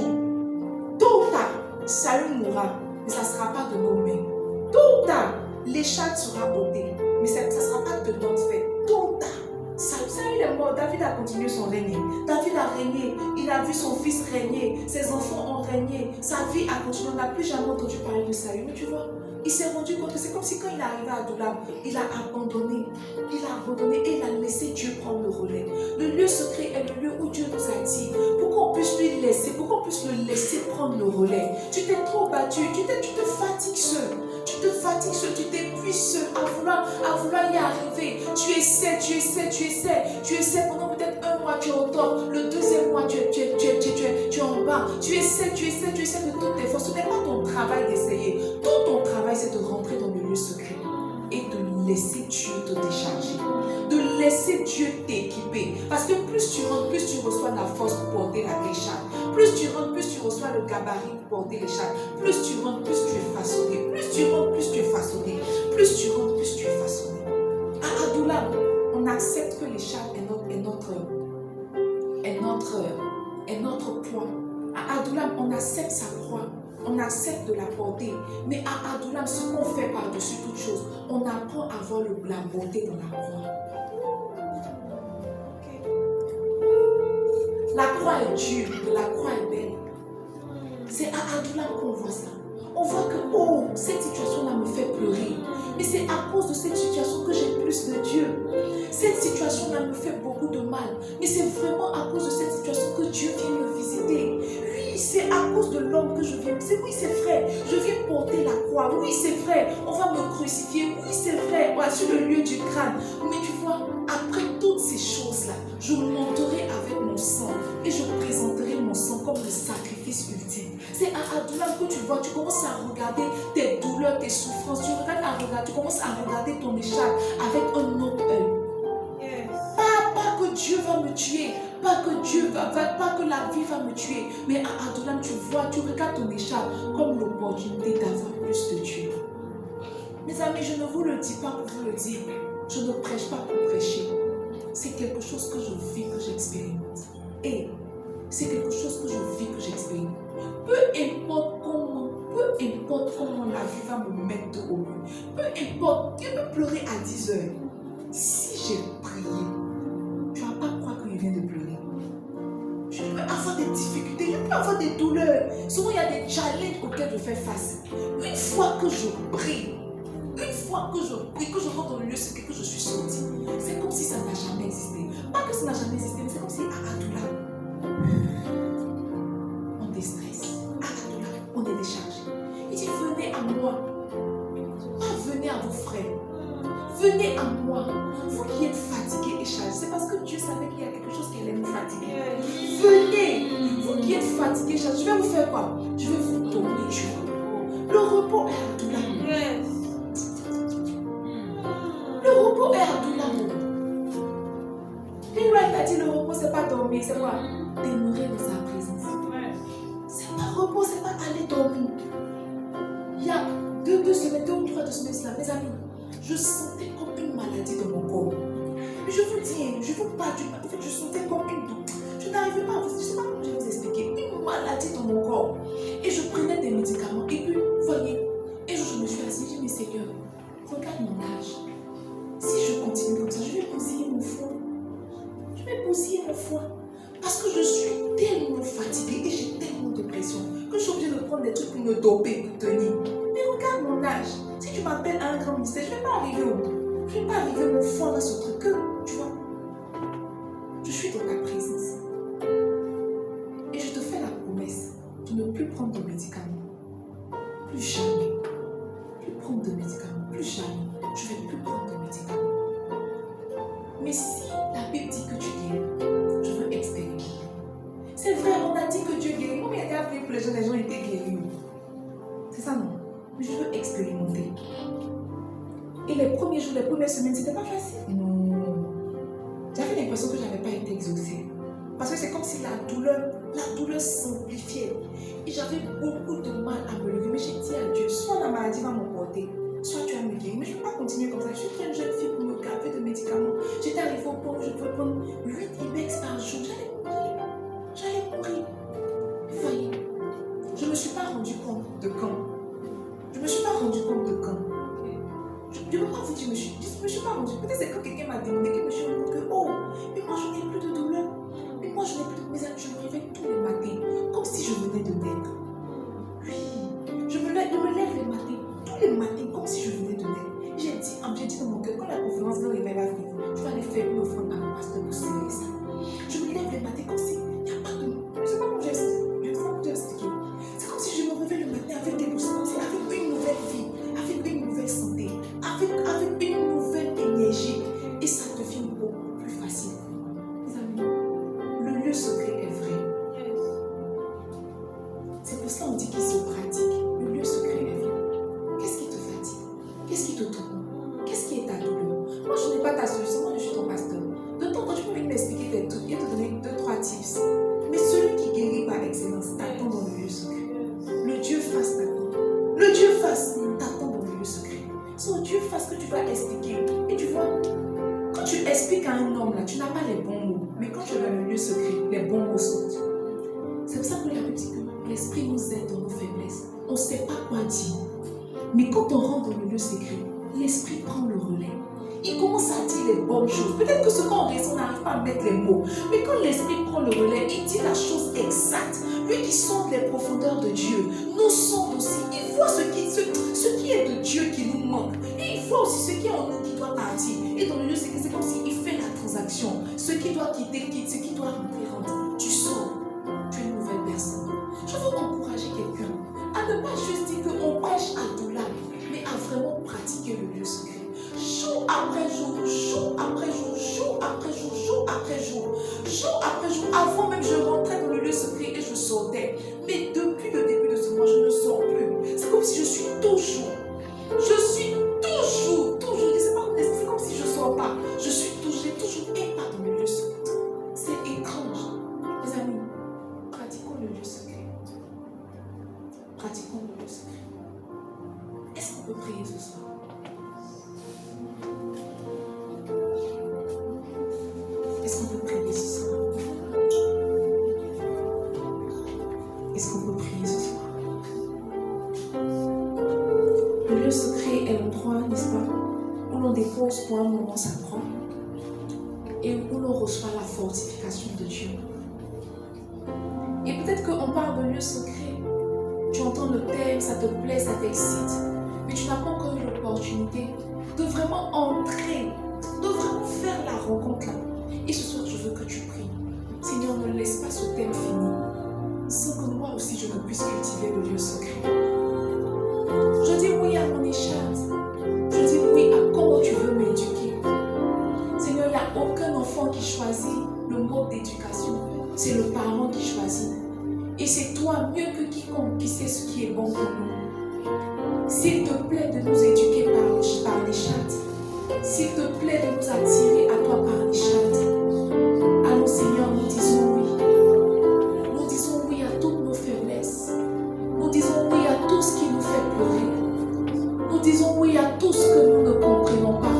tôt ou tard, Saül mourra, mais ça ne sera pas de nos mains. Tôt ou tard, l'écharpe sera ôtée, mais ça ne sera pas de notre fait. Tôt ou tard, Saül est mort, David a continué son règne. David a régné, il a vu son fils régner, ses enfants ont régné, sa vie a continué, on n'a plus jamais entendu parler de Saül. Mais tu vois, il s'est rendu compte que c'est comme si quand il est arrivé à Adullam, il a abandonné et il a laissé Dieu prendre le relais. Le lieu secret est le lieu où Dieu nous attire pour qu'on puisse lui laisser, pour qu'on puisse le laisser prendre le relais. Tu t'es trop battu, tu te fatigues seul. Tu t'épuises seul à vouloir y arriver. Tu essaies pendant peut-être un mois, tu es au top. Le deuxième mois, tu es en bas. Tu essaies de toutes tes forces. Ce n'est pas ton travail d'essayer. Tout ton travail, c'est de rentrer dans le lieu secret et de laisser Dieu te décharger. De laisser Dieu t'équiper. Parce que plus tu rentres, plus tu reçois la force pour porter la l'écharpe. Plus tu rentres, plus tu reçois le gabarit pour porter l'écharpe. Plus tu rentres, plus tu es façonné. Plus tu rentres, plus tu es façonné. Plus tu rentres, plus tu es façonné. À Adullam, on accepte que l'écharpe est notre poids. À Adullam, on accepte sa croix. On accepte de la porter. Mais à Adullam, ce qu'on fait par-dessus toute chose, on apprend à voir la beauté dans la croix. La croix est dure, mais la croix est belle. C'est à Adoulam qu'on voit ça. On voit que, oh, cette situation-là me fait pleurer. Mais c'est à cause de cette situation que j'ai plus de Dieu. Cette situation-là me fait beaucoup de mal. Mais c'est vraiment à cause de cette situation que Dieu vient me visiter. Oui, c'est à cause de l'homme que je viens. Oui, c'est vrai. Je viens porter la croix. Oui, c'est vrai. On va me crucifier. Oui, c'est vrai. Ouais, sur le lieu du crâne. Mais tu vois, après toutes ces choses-là, je monterai avec mon sang et je présenterai mon sang comme le sacrifice ultime. C'est à Adoulam que tu vois, tu commences à regarder tes douleurs, tes souffrances, tu commences à regarder ton écharpe avec un autre œil. Yes. Pas que Dieu va me tuer, pas que la vie va me tuer, mais à Adoulam tu vois, tu regardes ton écharpe comme l'opportunité d'avoir plus de Dieu. Mes amis, je ne vous le dis pas pour vous le dire, je ne prêche pas pour prêcher. C'est quelque chose que je vis, que j'expérimente. Et c'est quelque chose que je vis, que j'expérimente. Peu importe comment la vie va me mettre au mur. Peu importe, Dieu peut pleurer à 10 heures. Si j'ai prié, tu ne vas pas croire que je viens de pleurer. Je peux avoir des difficultés, je peux avoir des douleurs. Souvent, il y a des challenges auxquels je fais face. Une fois que je prie, que je rentre dans le lieu secret, que je suis sortie, c'est comme si ça n'a jamais existé. Pas que ça n'a jamais existé, mais c'est comme si à Adoulam, on déstresse. À Adoulam, on est déchargé. Il dit, venez à moi. Pas venez à vos frères. Venez à moi. Vous qui êtes fatigués et chargés. C'est parce que Dieu savait qu'il y a quelque chose qui allait nous fatiguer. Venez. Vous qui êtes fatigués et chargés. Je vais vous faire quoi? Je vais vous donner du repos. Le repos est à Adoulam. Yes. Le repos est à Adoulam. Bill Wright a dit le repos, c'est pas dormir, c'est quoi? Demeurer dans sa présence. C'est pas repos, c'est pas aller dormir. Il y a deux ou trois semaines, mes amis, je sentais comme une maladie dans mon corps. Mais je vous dis, je vous parle d'une maladie. En fait, je sentais comme une doute. Je n'arrivais pas à vous, je ne sais pas comment je vais vous expliquer. Une maladie dans mon corps. Et je prenais des médicaments. Et puis, vous voyez, et je me suis assise, j'ai dit, mais Seigneur, regarde mon âge. Si je continue comme ça, je vais bousiller mon foie. Je vais bousiller mon foie. Parce que je suis tellement fatiguée et j'ai tellement de pression que je suis obligée de prendre des trucs pour me doper, pour tenir. Mais regarde mon âge. Si tu m'appelles à un grand ministère, je ne vais pas arriver au bout. Je ne vais pas arriver, mon foie dans ce truc. Que, tu vois, je suis dans ta présence. Et je te fais la promesse de ne plus prendre de médicaments. Plus jamais. Plus prendre de médicaments. Plus jamais. Je ne vais plus prendre de médicaments. Mais si la Bible dit que tu guéris, je veux expérimenter. C'est vrai, on a dit que Dieu guérit. Comment il a été appelé pour les gens étaient guéris? C'est ça, non? Mais je veux expérimenter. Et les premiers jours, les premières semaines, c'était pas facile. Non. J'avais l'impression que je n'avais pas été exaucée. Parce que c'est comme si la douleur s'amplifiait. Et j'avais beaucoup de mal à me lever. Mais j'ai dit à Dieu, soit la maladie va m'emporter, soit tu vas me guérir. Mais je ne peux pas continuer comme ça. Je suis une jeune fille pour me gaver de médicaments. J'étais arrivée au point où je pouvais prendre 8 Ibex par jour. J'allais mourir. Vous voyez, je ne me suis pas rendu compte de quand. Je ne me suis pas rendu compte de quand. Je ne peux pas vous dire, je ne me suis pas rendu compte. Peut-être c'est quand quelqu'un m'a demandé que je me suis rendu compte que, oh, mais moi je n'ai plus de douleur. Mais moi je n'ai plus de misère. Je me réveille tous les matins, comme si je venais de naître. Oui, je me lève les matins, tous les matins, comme si je venais de naître. J'ai dit dans mon cœur, quand la conférence de réveil va venir, je vais aller faire une offrande à mon pasteur pour serrer ça. Je me lève les matins comme si il n'y a pas de. Je ne sais pas comment j'ai expliqué. C'est comme si je me réveille le matin avec des bourses, avec une nouvelle vie, avec une nouvelle santé, avec une nouvelle énergie. Et ça devient beaucoup plus facile. Les amis, le lieu secret est vrai. C'est pour cela qu'on dit qu'il se pratique. Le lieu secret est vrai. Qu'est-ce qui te fatigue? Qu'est-ce qui te tourne? Qu'est-ce qui est ta douleur? Moi, je n'ai pas ta solution. Moi, je suis ton pasteur. De temps en temps, tu peux venir m'expliquer des trucs et te donner 2-3 tips. Mais celui qui guérit par excellence t'attend dans le lieu secret. Le Dieu face t'attend. Le Dieu face t'attend dans le lieu secret. C'est au Dieu face que tu vas expliquer. Et tu vois, quand tu expliques à un homme là, tu n'as pas les bons mots. Mais quand tu es dans le lieu secret, les bons mots sortent. C'est pour ça que la Bible dit que l'Esprit nous aide dans nos faiblesses. On ne sait pas quoi dire. Mais quand on rentre dans le lieu secret, l'esprit prend le relais. Il commence à dire les bonnes choses. Peut-être que ce qu'on raisonne, on n'arrive pas à mettre les mots. Mais quand l'esprit prend le relais, il dit la chose exacte. Lui qui sonde les profondeurs de Dieu, nous sonde aussi. Il voit ce qui est de Dieu qui nous manque. Et il voit aussi ce qui est en nous qui doit partir. Et dans le lieu, c'est comme s'il fait la transaction. Ce qui doit quitter, quitte. Ce qui doit rentrer, rentre. Tu sors. Tu es une nouvelle personne. Je veux encourager quelqu'un à ne pas juste dire qu'on prêche à tout là, mais à vraiment pratiquer le lieu secret. Jour après jour, jour après jour, jour après jour, jour après jour, jour après jour. Avant même, je rentrais dans le lieu secret et je sortais. Mais depuis le début de ce mois, je ne sors plus. C'est comme si je suis toujours. C'est comme si je ne sors pas. J'ai toujours un pas dans le lieu secret. C'est étrange. Mes amis, pratiquons le lieu secret. Pratiquons le lieu secret. Est-ce qu'on peut prier ce soir? Est-ce qu'on peut prier ce soir? Est-ce qu'on peut prier ce soir? Le lieu secret est l'endroit, n'est-ce pas, où l'on dépose pour un moment sa croix et où l'on reçoit la fortification de Dieu. Et peut-être qu'on parle de lieu secret, tu entends le thème, ça te plaît, ça t'excite, mais tu n'as pas encore eu l'opportunité de vraiment entrer, de vraiment faire la rencontre là. Et ce soir, je veux que tu pries. Seigneur, ne laisse pas ce thème fini, sans que moi aussi je ne puisse cultiver le lieu secret. Je dis oui à mon écharpe. Je dis oui à comment tu veux m'éduquer. Seigneur, il n'y a aucun enfant qui choisit le mode d'éducation. C'est le parent qui choisit. Et c'est toi, mieux que quiconque, qui sait ce qui est bon pour nous. S'il te plaît de nous éduquer par les chattes, s'il te plaît de nous attirer à toi par les chattes, alors Seigneur, nous disons oui. Nous disons oui à toutes nos faiblesses. Nous disons oui à tout ce qui nous fait pleurer. Nous disons oui à tout ce que nous ne comprenons pas.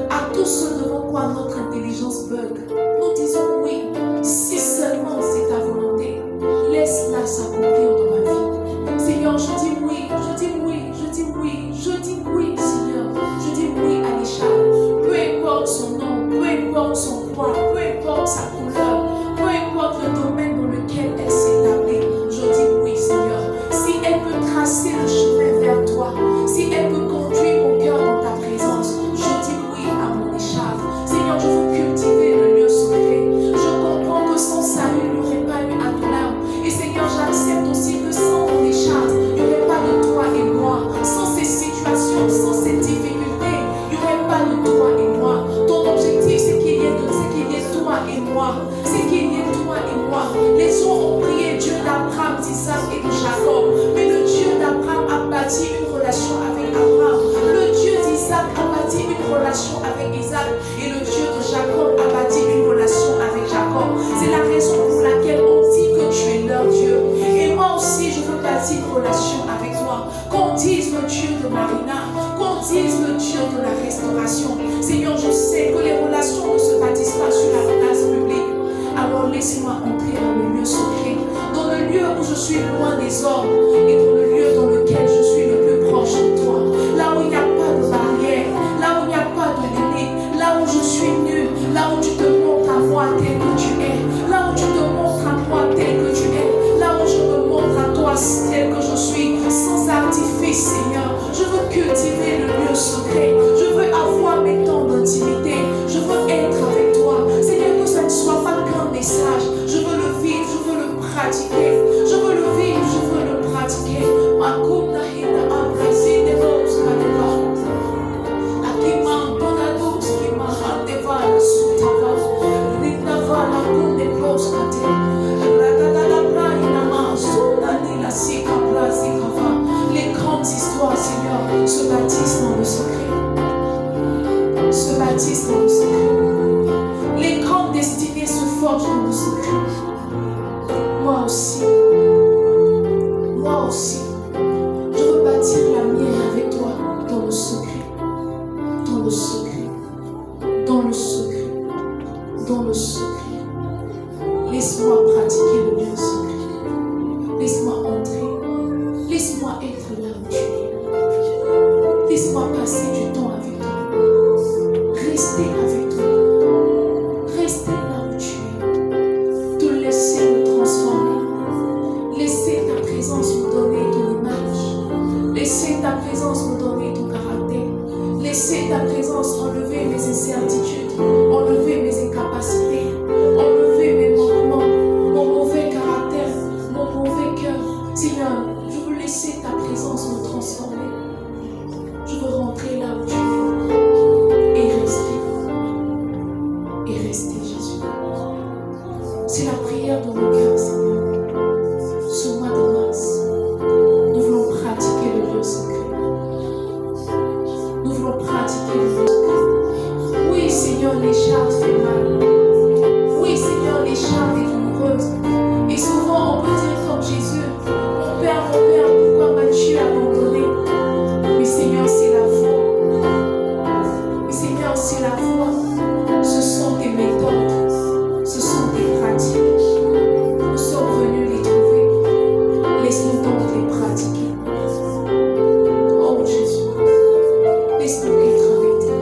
À tout ce devant quoi notre intelligence bug. Nous disons oui. Si seulement c'est ta volonté, laisse-la s'accomplir dans ma vie. Seigneur, je dis oui, je dis oui, je dis oui, je dis oui, Seigneur. Je dis oui à l'écharpe. Peu importe son nom, peu importe son poids, peu importe sa couleur, peu importe le domaine dans lequel elle s'établit, je dis oui, Seigneur. Si elle peut tracer le chemin vers toi, si elle peut conduire mon cœur dans ta présence, je dis oui à mon écharpe. Seigneur, je veux cultiver le lieu secret. Je comprends que sans salut, il n'y aurait pas eu Adulam. Et Seigneur, j'accepte aussi que sans mon écharpe, il n'y aurait pas de toi et moi. Sans ces situations, sans ces difficultés, il n'y aurait pas de toi et moi. Ton objectif, c'est qu'il y ait toi et moi. C'est qu'il y ait toi et moi. Les gens ont prié Dieu d'Abraham, d'Isaac et de Jacob. Mais le Dieu d'Abraham a bâti une relation avec Abraham. Le Dieu d'Isaac a bâti une relation avec Isaac. Et le Dieu de Jacob a bâti une relation avec Jacob. C'est la raison pour laquelle on dit que tu es leur Dieu. Et moi aussi, je veux bâtir une relation avec toi. Qu'on dise le Dieu de Marina, qu'on dise le Dieu de la restauration. Seigneur, je sais que les relations ne se bâtissent pas sur la place publique. Alors laisse-moi entrer dans le lieu secret, dans le lieu où je suis loin des hommes et dans le lieu dans lequel je suis le plus proche de toi. Là où il n'y a pas de barrière, là où il n'y a pas de limite, là où je suis nu, là où tu te montres à moi tel que tu es, là où tu te montres à moi tel que tu es, là où je me montre à toi tel que je suis, sans artifice, Seigneur. Je veux cultiver le lieu secret, je veux avoir mes temps d'intimité, je veux être avec toi. Seigneur, que ça ne soit pas qu'un message, je veux le vivre, je veux le pratiquer, je veux le vivre, je veux le pratiquer. Les grandes histoires, Seigneur, se bâtissent dans le secret. Se bâtissent dans le secret. Les grandes destinées se forgent dans le secret. Moi aussi. Moi aussi. Je veux bâtir la mienne avec toi dans le secret. Dans le secret. Dans le secret. Dans le secret. Laisse-moi pratiquer le lieu secret. Laisse-moi entrer. Laisse-moi être là où tu es. Laisse-moi passer du temps avec toi. Rester avec toi. Rester là où tu es. Te laisser me transformer. Laisser ta présence me donner ton image. Laisser ta présence me donner ton caractère. Laisser ta présence enlever mes incertitudes. Enlever mes incapacités. Enlever mes manquements. Mon mauvais caractère. Mon mauvais cœur. Seigneur, je veux laisser ta présence me transformer. Je veux rentrer là où tu es et rester. Et rester, Jésus. C'est la prière de mon cœur, Seigneur. Ce mois de mars, nous voulons pratiquer le lieu secret. Nous voulons pratiquer le lieu secret. Oui, Seigneur, l'écharpe fait mal. Oui, Seigneur, l'écharpe est douloureuse. Et souvent, on peut dire comme Jésus, mon Père, pourquoi m'as-tu abandonné? Mais Seigneur, c'est la foi. Mais Seigneur, c'est la foi. Ce sont tes méthodes. Ce sont tes pratiques. Nous sommes venus les trouver. Laisse-nous donc les pratiquer. Oh Jésus, laisse-nous être avec toi.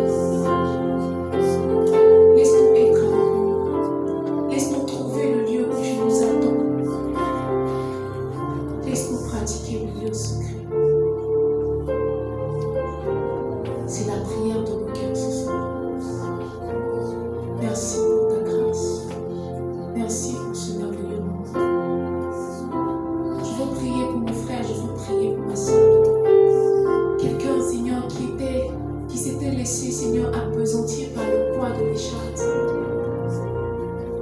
Laisse-nous être avec nous. Laisse-nous trouver le lieu où tu nous attends. Laisse-nous pratiquer le lieu secret. C'est la prière de nos cœurs ce soir. Merci pour ta grâce. Merci pour ce merveilleux moment. Je veux prier pour mon frère, je veux prier pour ma soeur. Quelqu'un, Seigneur, qui s'était laissé, Seigneur, appesantir par le poids de l'écharpe.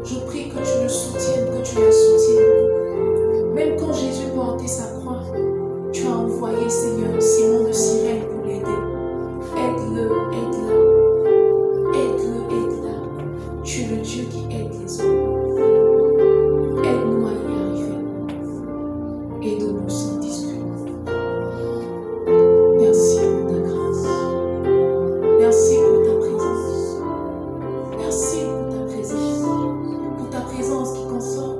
Je prie que tu le soutiennes, que tu la soutiennes. Même quand Jésus portait sa croix, tu as envoyé, Seigneur, Simon de Cyrène pour l'aider. Aide-le, aide-la. Aide-le, aide-la. Tu es le Dieu qui aide les hommes. Aide-nous à y arriver. Aide-nous sans dispute. Merci pour ta grâce. Merci pour ta présence. Merci pour ta présence. Pour ta présence qui console.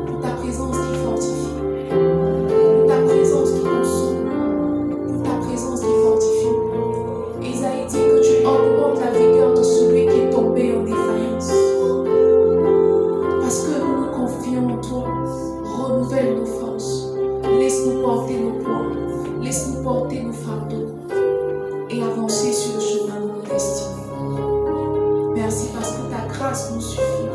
Pour ta présence qui fortifie. Pour ta présence qui console. Pour ta présence qui fortifie. Isaïe dit que tu augmentes la vigueur de celui qui est tombé en défaillance. Parce que nous nous confions en toi, renouvelle nos forces. Laisse-nous porter nos poids. Laisse-nous porter nos fardeaux. Et avancer sur le chemin de nos destinées. Merci parce que ta grâce nous suffit.